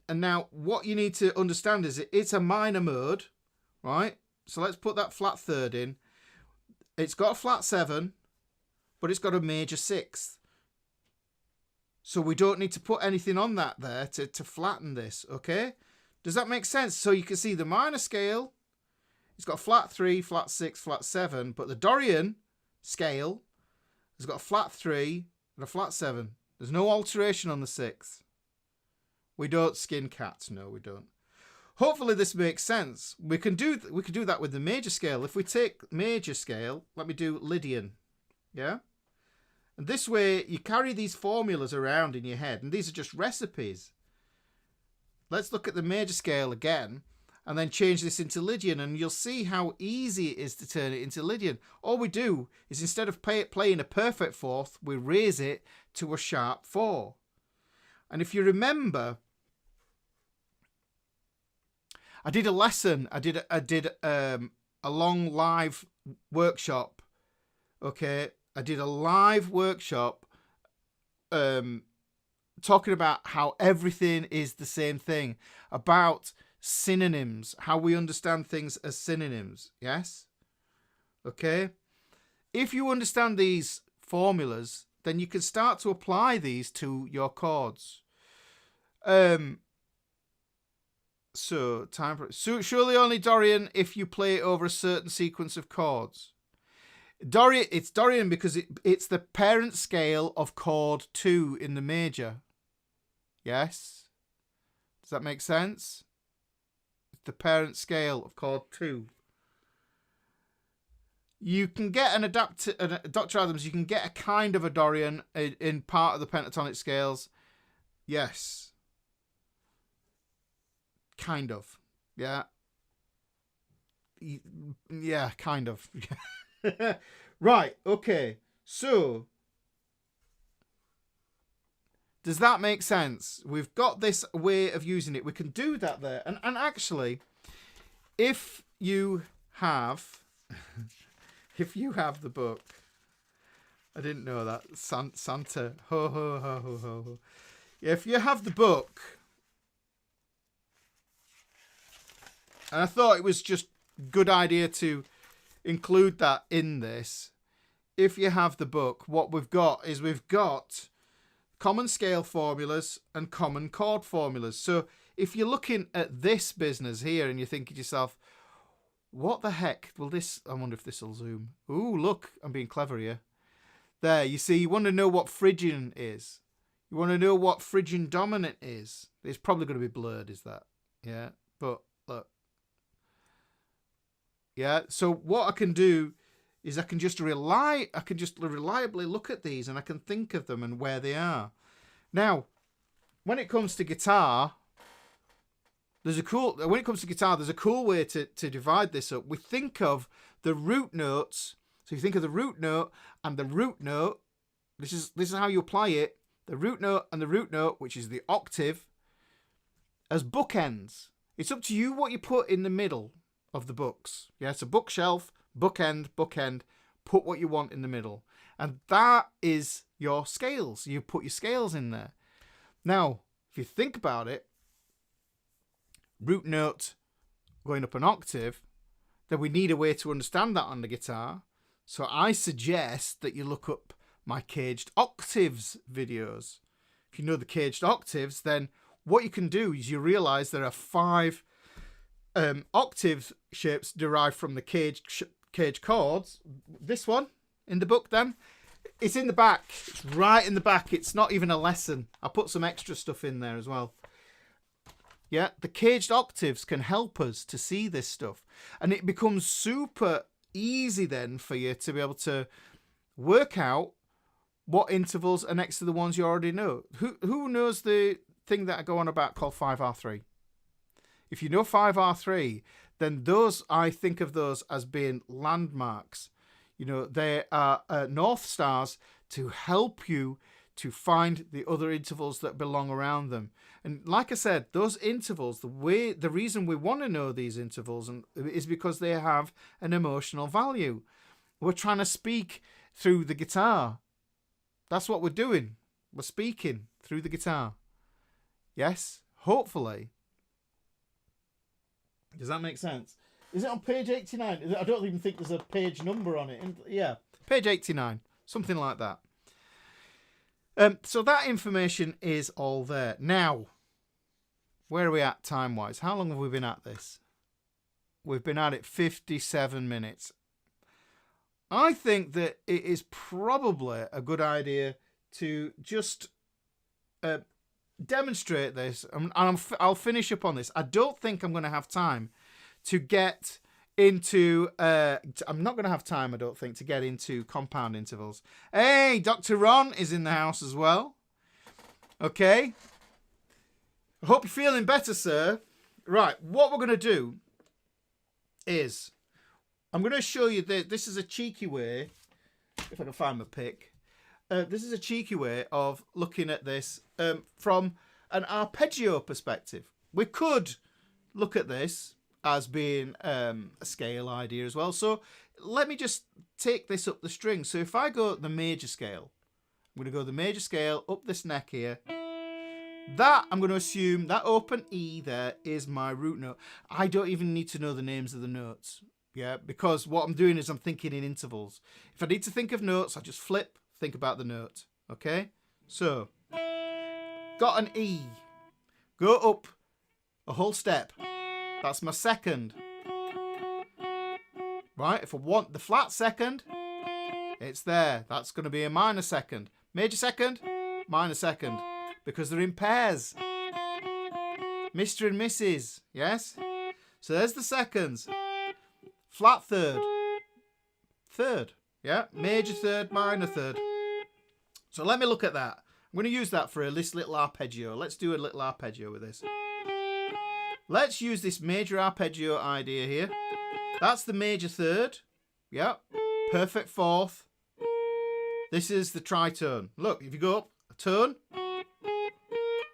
And now what you need to understand is it's a minor mode. Right? So let's put that flat third in. It's got a flat 7, but it's got a major 6th. So we don't need to put anything on that there to flatten this, okay? Does that make sense? So you can see the minor scale, it's got a flat 3, flat 6, flat 7, but the Dorian scale has got a flat 3 and a flat 7. There's no alteration on the 6th. We don't skin cats, no, we don't. Hopefully this makes sense. We can do that with the major scale. If we take major scale, let me do Lydian, yeah? And this way, you carry these formulas around in your head, and these are just recipes. Let's look at the major scale again, and then change this into Lydian, and you'll see how easy it is to turn it into Lydian. All we do is, instead of playing a perfect fourth, we raise it to a sharp 4. And if you remember, I did a lesson. I did a long live workshop. Okay. I did a live workshop talking about how everything is the same thing, about synonyms, how we understand things as synonyms. Yes? Okay? If you understand these formulas, then you can start to apply these to your chords. So surely only Dorian if you play it over a certain sequence of chords. Dorian, it's Dorian because it's the parent scale of chord 2 in the major. Yes? Does that make sense? It's the parent scale of chord 2. You can get an Dr. Adams, you can get a kind of a Dorian in part of the pentatonic scales. Yes. Kind of. Yeah. Yeah, kind of. Right, okay. So, does that make sense? We've got this way of using it. We can do that there. And actually, if you have... if you have the book... I didn't know that. Santa. Ho, ho, ho, ho, ho. If you have the book... And I thought it was just a good idea to include that in this. If you have the book, what we've got is we've got common scale formulas and common chord formulas. So if you're looking at this business here and you're thinking to yourself, what the heck will this... I wonder if this will zoom. Ooh, look, I'm being clever here. There, you see, you want to know what Phrygian is. You want to know what Phrygian dominant is. It's probably going to be blurred, is that? Yeah, but look. Yeah, so what I can do is I can just reliably look at these and I can think of them and where they are. Now, when it comes to guitar, there's a cool way to divide this up. We think of the root notes. So you think of the root note and the root note. This is how you apply it. The root note and the root note, which is the octave, as bookends. It's up to you what you put in the middle of the books. Yeah, it's a bookshelf, bookend, put what you want in the middle. And that is your scales. You put your scales in there. Now, if you think about it, root note going up an octave, then we need a way to understand that on the guitar. So I suggest that you look up my caged octaves videos. If you know the caged octaves, then what you can do is you realize there are 5 octave shapes derived from the cage chords. This one in the book, then it's in the back. It's right in the back. It's not even a lesson. I put some extra stuff in there as well. Yeah, the caged octaves can help us to see this stuff, and it becomes super easy then for you to be able to work out what intervals are next to the ones you already know. Who knows the thing that I go on about called 5R3? If you know 5R3, then those, I think of those as being landmarks. You know, they are north stars to help you to find the other intervals that belong around them. And like I said, those intervals, the reason we want to know these intervals is because they have an emotional value. We're trying to speak through the guitar. That's what we're doing. We're speaking through the guitar. Yes, hopefully. Does that make sense? Is it on page 89? I don't even think there's a page number on it. Yeah, page 89. Something like that. So that information is all there. Now, where are we at time-wise? How long have we been at this? We've been at it 57 minutes. I think that it is probably a good idea to just demonstrate this, and I'll finish up on this. I don't think I'm going to have time to get into I'm not going to have time, I don't think, to get into compound intervals. Hey, Dr. Ron is in the house as well. Okay, I hope you're feeling better, sir. Right, what we're going to do is I'm going to show you that this is a cheeky way, if I can find my pick. This is a cheeky way of looking at this from an arpeggio perspective. We could look at this as being a scale idea as well. So let me just take this up the string. So if I go the major scale, I'm going to go the major scale up this neck here. That, I'm going to assume, that open E there is my root note. I don't even need to know the names of the notes. Yeah, because what I'm doing is I'm thinking in intervals. If I need to think of notes, I just flip, think about the note. Okay? So, got an E. Go up a whole step. That's my second. Right? If I want the flat second, it's there. That's going to be a minor second. Major second, minor second. Because they're in pairs. Mr. and Mrs. Yes? So there's the seconds. Flat third. Third. Yeah? Major third, minor third. So let me look at that. I'm going to use that for this little arpeggio. Let's do a little arpeggio with this. Let's use this major arpeggio idea here. That's the major third. Yeah. Perfect fourth. This is the tritone. Look, if you go up a tone,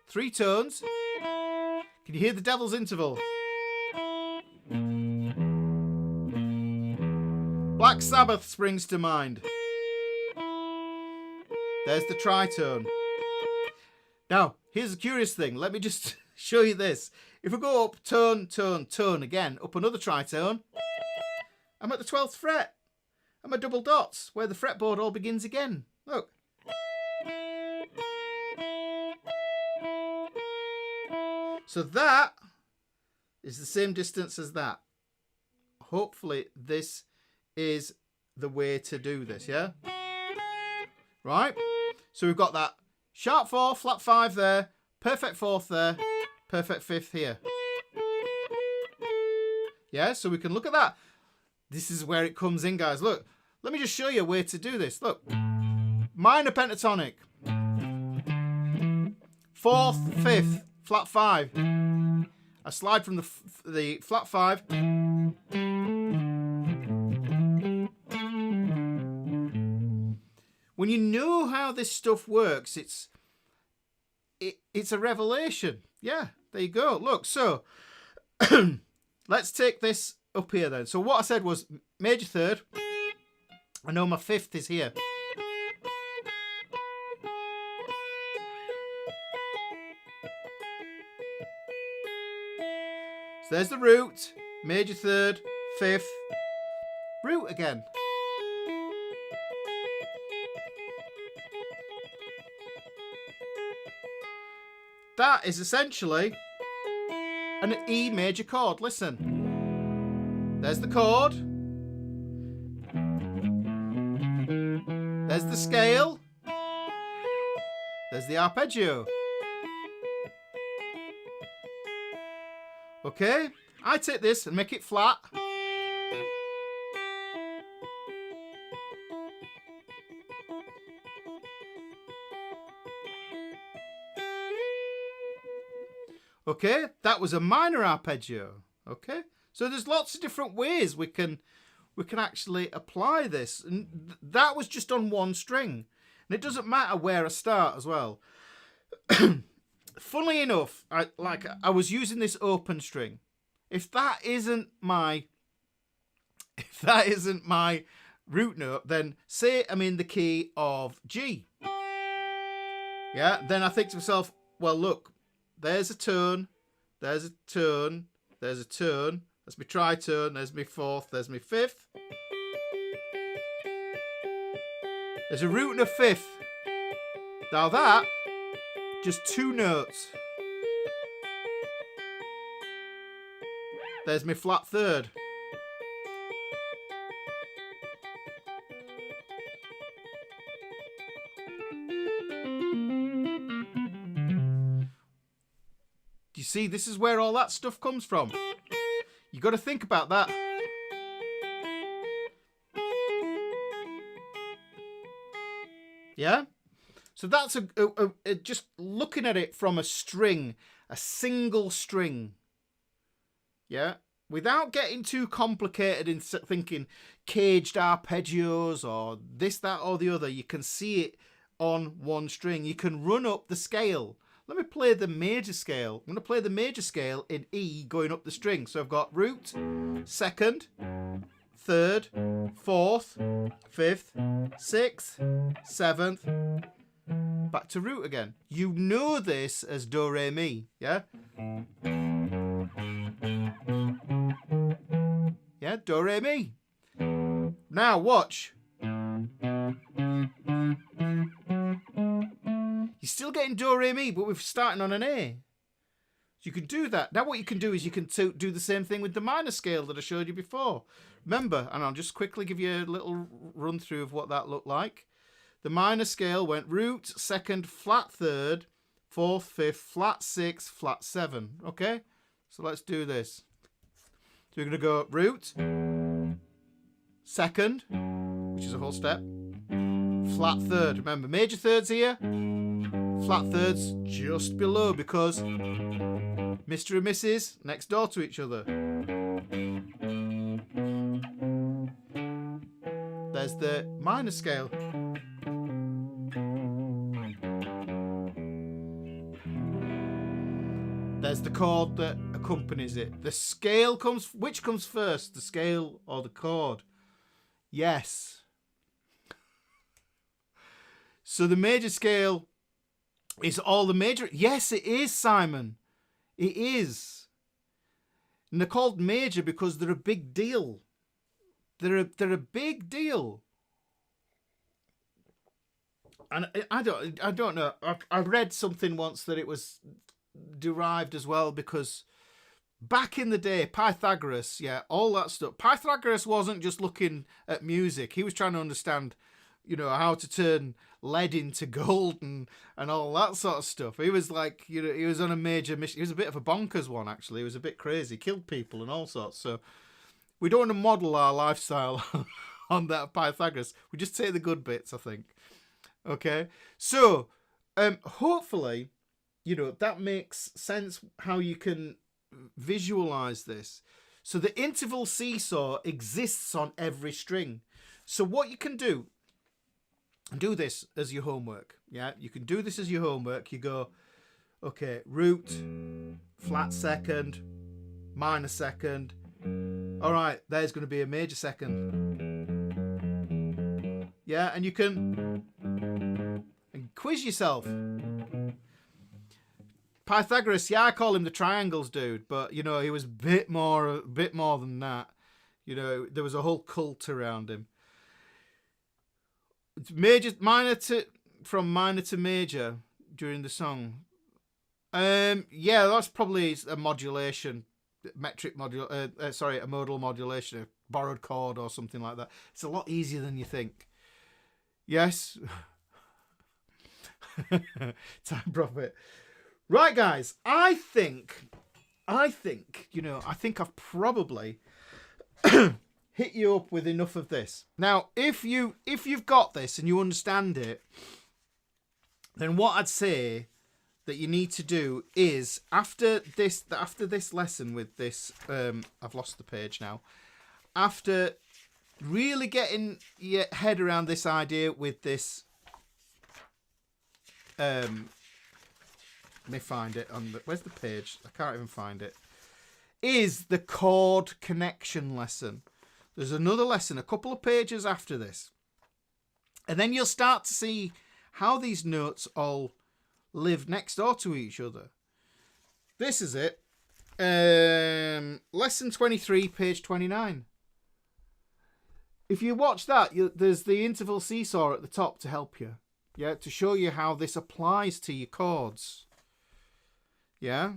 3 tones. Can you hear the devil's interval? Black Sabbath springs to mind. There's the tritone. Now, here's a curious thing. Let me just show you this. If I go up tone, tone, tone again, up another tritone, I'm at the 12th fret. I'm at double dots, where the fretboard all begins again. Look. So that is the same distance as that. Hopefully this is the way to do this, yeah? Right? So we've got that sharp 4, flat 5 there, perfect 4th there, perfect 5th here. Yeah, so we can look at that. This is where it comes in, guys. Look, let me just show you a way to do this. Look, minor pentatonic, 4th, 5th, flat 5. I slide from the flat 5. When you know how this stuff works, it's a revelation. Yeah, there you go. Look, so let's take this up here then. So what I said was major third. I know my 5th is here. So there's the root, major third, 5th, root again. That is essentially an E major chord. Listen. There's the chord. There's the scale. There's the arpeggio. Okay, I take this and make it flat. Okay, that was a minor arpeggio. Okay, so there's lots of different ways we can actually apply this, and that was just on one string, and it doesn't matter where I start as well. Funnily enough, I was using this open string. If that isn't my root note, then say I'm in the key of G. Yeah, then I think to myself, well, look, there's a tone, there's a tone, there's a tone. There's my tritone, there's my 4th, there's my 5th. There's a root and a 5th. Now that, just 2 notes. There's my flat third. Do you see? This is where all that stuff comes from. You got to think about that. Yeah? So that's a just looking at it from a string, a single string. Yeah? Without getting too complicated in thinking caged arpeggios or this, that, or the other, you can see it on one string. You can run up the scale. Let me play the major scale. I'm going to play the major scale in E going up the string. So I've got root, 2nd, 3rd, 4th, 5th, 6th, 7th, back to root again. You know this as do, re, mi, yeah? Yeah, do, re, mi. Now watch. You're still getting do, re, mi, but we're starting on an A. You can do that. Now what you can do is you can do the same thing with the minor scale that I showed you before. Remember, and I'll just quickly give you a little run through of what that looked like. The minor scale went root, second, flat third, fourth, fifth, flat six, flat seven. Okay? So let's do this. So we're going to go root, second, which is a whole step, flat third. Remember, major thirds here, flat thirds just below because Mr. and Mrs. next door to each other. There's the minor scale. There's the chord that accompanies it. The scale comes... Which comes first? The scale or the chord? Yes. So the major scale is all the major... Yes, it is, Simon. It is. And they're called major because they're a big deal. They're a big deal. And I don't know. I read something once that it was derived as well because back in the day, Pythagoras, yeah, all that stuff. Pythagoras wasn't just looking at music. He was trying to understand, you know, how to turn lead into gold and all that sort of stuff. He was like, you know, he was on a major mission. He was a bit of a bonkers one, actually. He was a bit crazy, killed people and all sorts. So we don't want to model our lifestyle on that Pythagoras. We just take the good bits, I think. Okay, so hopefully, you know, that makes sense how you can visualize this. So the interval seesaw exists on every string. So what you can do this as your homework. Yeah, you can do this as your homework. You go, okay, root, flat second, minor second. All right, there's going to be a major second. Yeah, and you can quiz yourself. Pythagoras, yeah, I call him the triangles dude, but you know, he was a bit more than that. You know, there was a whole cult around him. From minor to major during the song. Yeah, that's probably a modulation, a modal modulation, a borrowed chord or something like that. It's a lot easier than you think. Yes. Time profit. Right, guys, I think, you know, I think I've probably hit you up with enough of this. Now, if you've got this and you understand it, then what I'd say that you need to do is after this lesson with this, I've lost the page now. After really getting your head around this idea with this, let me find it on the, where's the page? I can't even find it. Is the chord connection lesson. There's another lesson a couple of pages after this. And then you'll start to see how these notes all live next door to each other. This is it. Lesson 23, page 29. If you watch that, there's the interval seesaw at the top to help you. Yeah, to show you how this applies to your chords. Yeah?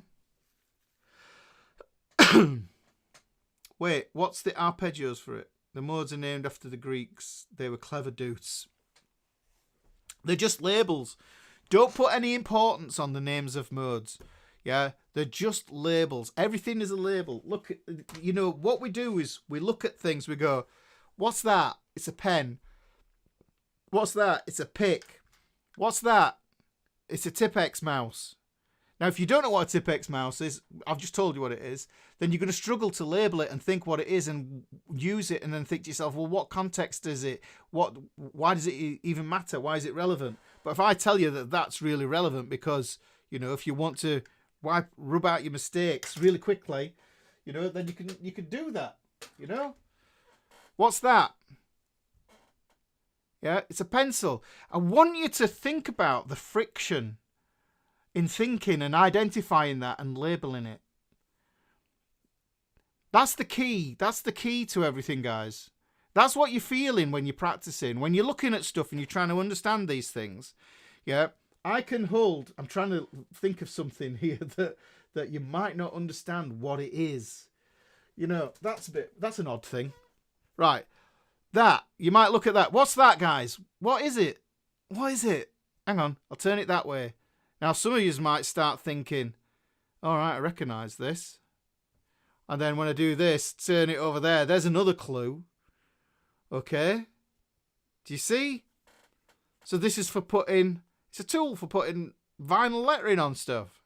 Wait, what's the arpeggios for it? The modes are named after the Greeks. They were clever dudes. They're just labels. Don't put any importance on the names of modes. Yeah? They're just labels. Everything is a label. Look, you know, what we do is we look at things, we go, what's that? It's a pen. What's that? It's a pick. What's that? It's a Tipex mouse. Now, if you don't know what a Tipex mouse is, I've just told you what it is, then you're going to struggle to label it and think what it is and use it and then think to yourself, well, what context is it? Why does it even matter? Why is it relevant? But if I tell you that that's really relevant because, you know, if you want to rub out your mistakes really quickly, you know, then you can do that, you know? What's that? Yeah, it's a pencil. I want you to think about the friction in thinking and identifying that and labeling it. That's the key. That's the key to everything, guys. That's what you're feeling when you're practicing, when you're looking at stuff and you're trying to understand these things. Yeah, I can hold. I'm trying to think of something here that you might not understand what it is. You know, that's an odd thing. Right. That. You might look at that. What's that, guys? What is it? What is it? Hang on. I'll turn it that way. Now, some of you might start thinking, all right, I recognise this. And then when I do this, turn it over there. There's another clue. Okay. Do you see? So this is for putting, it's a tool for putting vinyl lettering on stuff.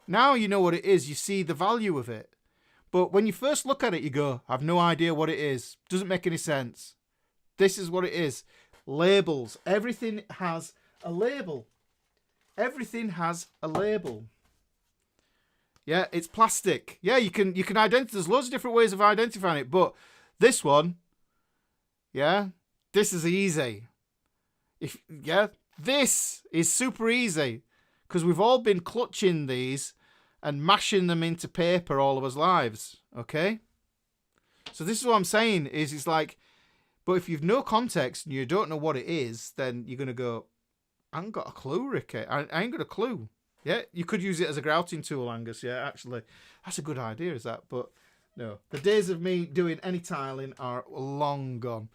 Now you know what it is. You see the value of it. But when you first look at it, you go, I have no idea what it is. Doesn't make any sense. This is what it is. Labels. Everything has a label. Everything has a label. Yeah, it's plastic. Yeah, you can identify. There's loads of different ways of identifying it, but this one, yeah, this is easy. This is super easy because we've all been clutching these and mashing them into paper all of our lives. Okay, so this is what I'm saying. It's like, but if you've no context and you don't know what it is, then you're gonna go, I ain't got a clue, Ricky. I ain't got a clue. Yeah, you could use it as a grouting tool, Angus. Yeah, actually, that's a good idea, is that? But no, the days of me doing any tiling are long gone.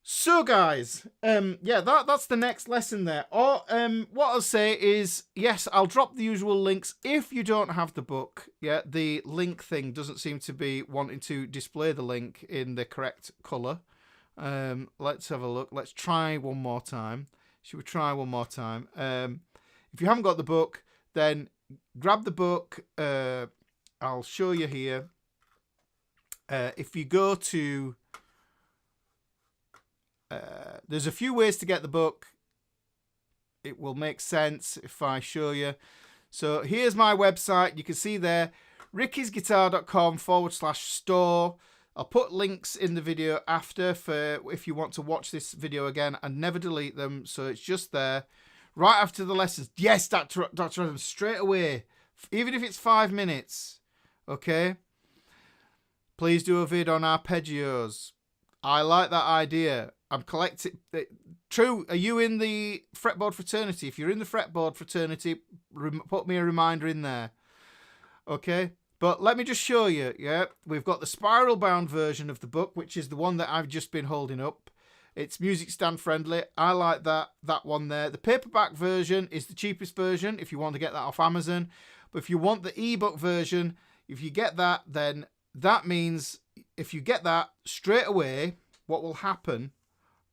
So, guys, that's the next lesson there. Or what I'll say is, yes, I'll drop the usual links. If you don't have the book, yeah, the link thing doesn't seem to be wanting to display the link in the correct colour. Let's have a look. Let's try one more time. Should we try one more time? If you haven't got the book, then grab the book. I'll show you here. If you go to... there's a few ways to get the book. It will make sense if I show you. So here's my website. You can see there, rickysguitar.com/store. I'll put links in the video after for if you want to watch this video again and never delete them. So it's just there. Right after the lessons. Yes, Dr. Adams, straight away. Even if it's 5 minutes. Okay? Please do a vid on arpeggios. I like that idea. I'm collecting... True, are you in the fretboard fraternity? If you're in the fretboard fraternity, put me a reminder in there. Okay? But let me just show you. Yeah, we've got the spiral bound version of the book, which is the one that I've just been holding up. It's music stand friendly. I like that one there. The paperback version is the cheapest version if you want to get that off Amazon. But if you want the ebook version, if you get that, then that means if you get that straight away, what will happen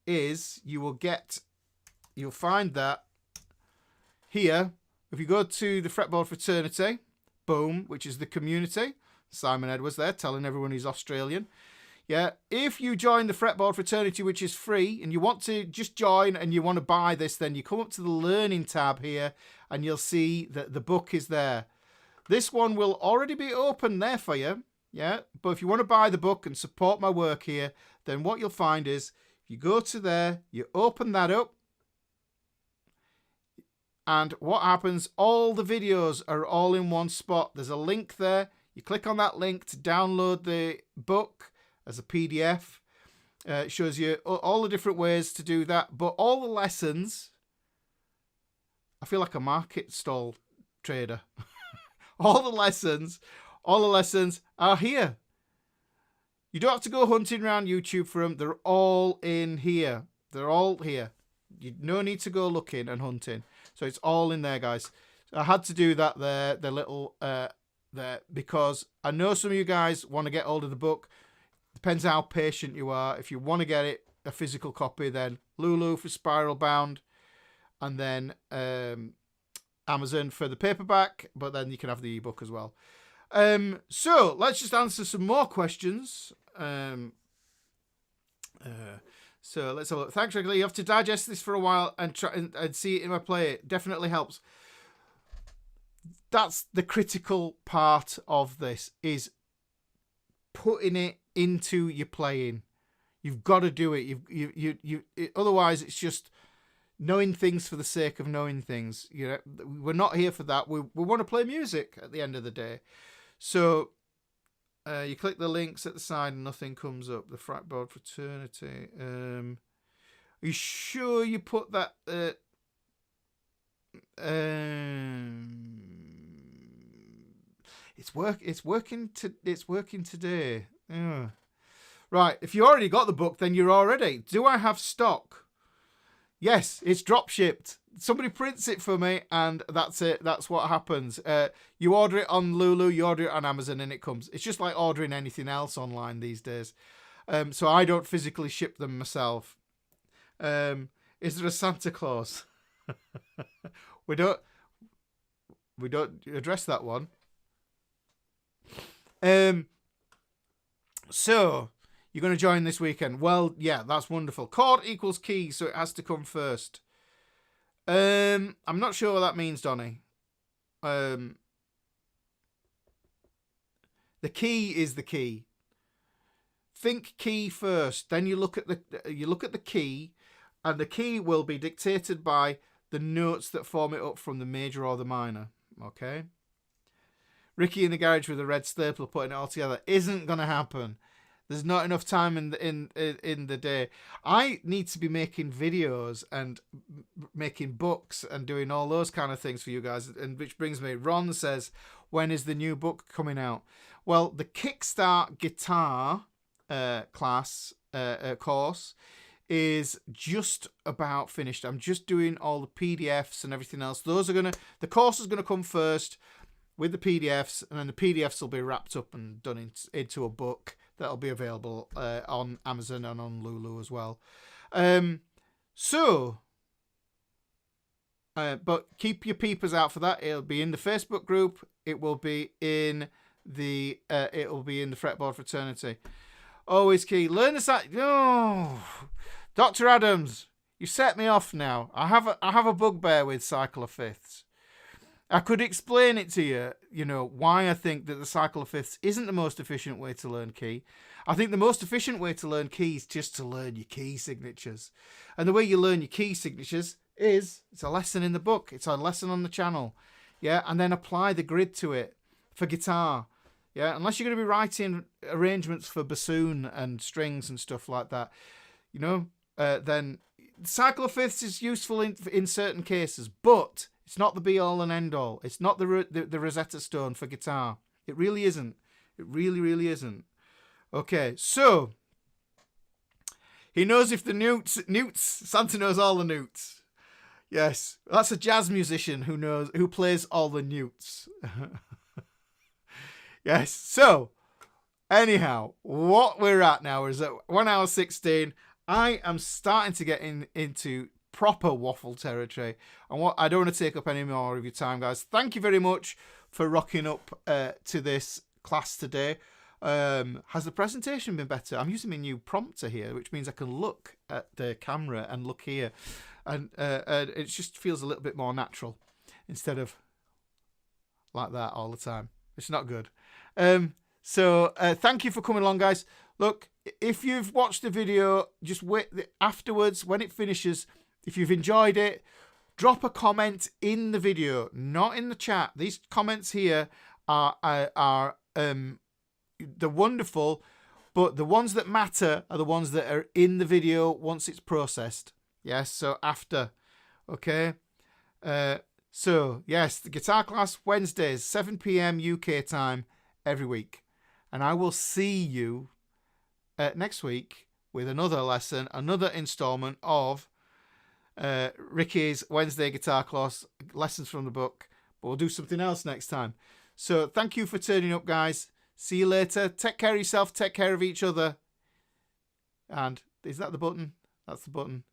is you'll find that here. If you go to the fretboard fraternity, boom, which is the community. Simon Edwards there telling everyone he's Australian. Yeah, if you join the fretboard fraternity, which is free, and you want to just join and you want to buy this, then you come up to the learning tab here and you'll see that the book is there. This one will already be open there for you. Yeah, but if you want to buy the book and support my work here, then what you'll find is you go to there, you open that up, and what happens, all the videos are all in one spot. There's a link there. You click on that link to download the book as a PDF. It shows you all the different ways to do that. But all the lessons, I feel like a market stall trader. all the lessons are here. You don't have to go hunting around YouTube for them. They're all in here. They're all here. You no need to go looking and hunting. So it's all in there, guys. I had to do that there, the little there, because I know some of you guys want to get hold of the book. Depends how patient you are. If you want to get it, a physical copy, then Lulu for spiral bound, and then Amazon for the paperback, but then you can have the ebook as well. So let's just answer some more questions. So let's have a look. Thanks, Wrigley. You have to digest this for a while and try and see it in my play. It definitely helps. That's the critical part of this, is putting it into your playing. You've got to do it. Otherwise, it's just knowing things for the sake of knowing things. You know, we're not here for that. We want to play music at the end of the day. So you click the links at the side and nothing comes up. The Fretboard Fraternity. Are you sure you put that? It's working today. Yeah. Right. If you already got the book, then you're all ready. Do I have stock? Yes, it's drop shipped. Somebody prints it for me, and that's it. That's what happens. You order it on Lulu, you order it on Amazon, and it comes. It's just like ordering anything else online these days. So I don't physically ship them myself. Is there a Santa Claus? We don't address that one. So you're going to join this weekend. Well, yeah, that's wonderful. Chord equals key, so it has to come first. I'm not sure what that means, Donny. The key is the key. Think key first, then you look at the key, and the key will be dictated by the notes that form it up from the major or the minor. Okay. Ricky in the garage with a red staple putting it all together isn't going to happen. There's not enough time in the day. I need to be making videos and making books and doing all those kind of things for you guys. And which brings me, Ron says, when is the new book coming out? Well, the Kickstart Guitar course is just about finished. I'm just doing all the PDFs and everything else. The course is gonna come first with the PDFs, and then the PDFs will be wrapped up and done into a book that'll be available on Amazon and on Lulu as well. But keep your peepers out for that. It'll be in the Facebook group. It will be in the Fretboard Fraternity. Always key. Learn this. Oh, Dr. Adams, you set me off now. I have a bugbear with cycle of fifths. I could explain it to you, why I think that the cycle of fifths isn't the most efficient way to learn key. I think the most efficient way to learn key is just to learn your key signatures. And the way you learn your key signatures is, it's a lesson in the book. It's a lesson on the channel. Yeah, and then apply the grid to it for guitar. Yeah, unless you're going to be writing arrangements for bassoon and strings and stuff like that, then cycle of fifths is useful in certain cases, but it's not the be-all and end-all. It's not the Rosetta Stone for guitar. It really isn't. It really, really isn't. Okay, so he knows if the newts. Santa knows all the newts. Yes, that's a jazz musician who plays all the newts. Yes. So, anyhow, what we're at now is at 1 hour 16. I am starting to get into proper waffle territory, and I don't want to take up any more of your time, guys. Thank you very much for rocking up to this class today. Has the presentation been better? I'm using my new prompter here, which means I can look at the camera and look here, and it just feels a little bit more natural instead of like that all the time. It's not good. So thank you for coming along, guys. Look, if you've watched the video, just wait afterwards when it finishes. If you've enjoyed it, drop a comment in the video, not in the chat. These comments here are they're wonderful, but the ones that matter are the ones that are in the video once it's processed. Yes, so after. Okay. So yes, the guitar class Wednesdays, 7 p.m. UK time every week, and I will see you next week with another lesson, another installment of Ricky's Wednesday guitar class, lessons from the book, but we'll do something else next time. So thank you for turning up, guys. See you later. Take care of yourself, take care of each other. And is that the button? That's the button.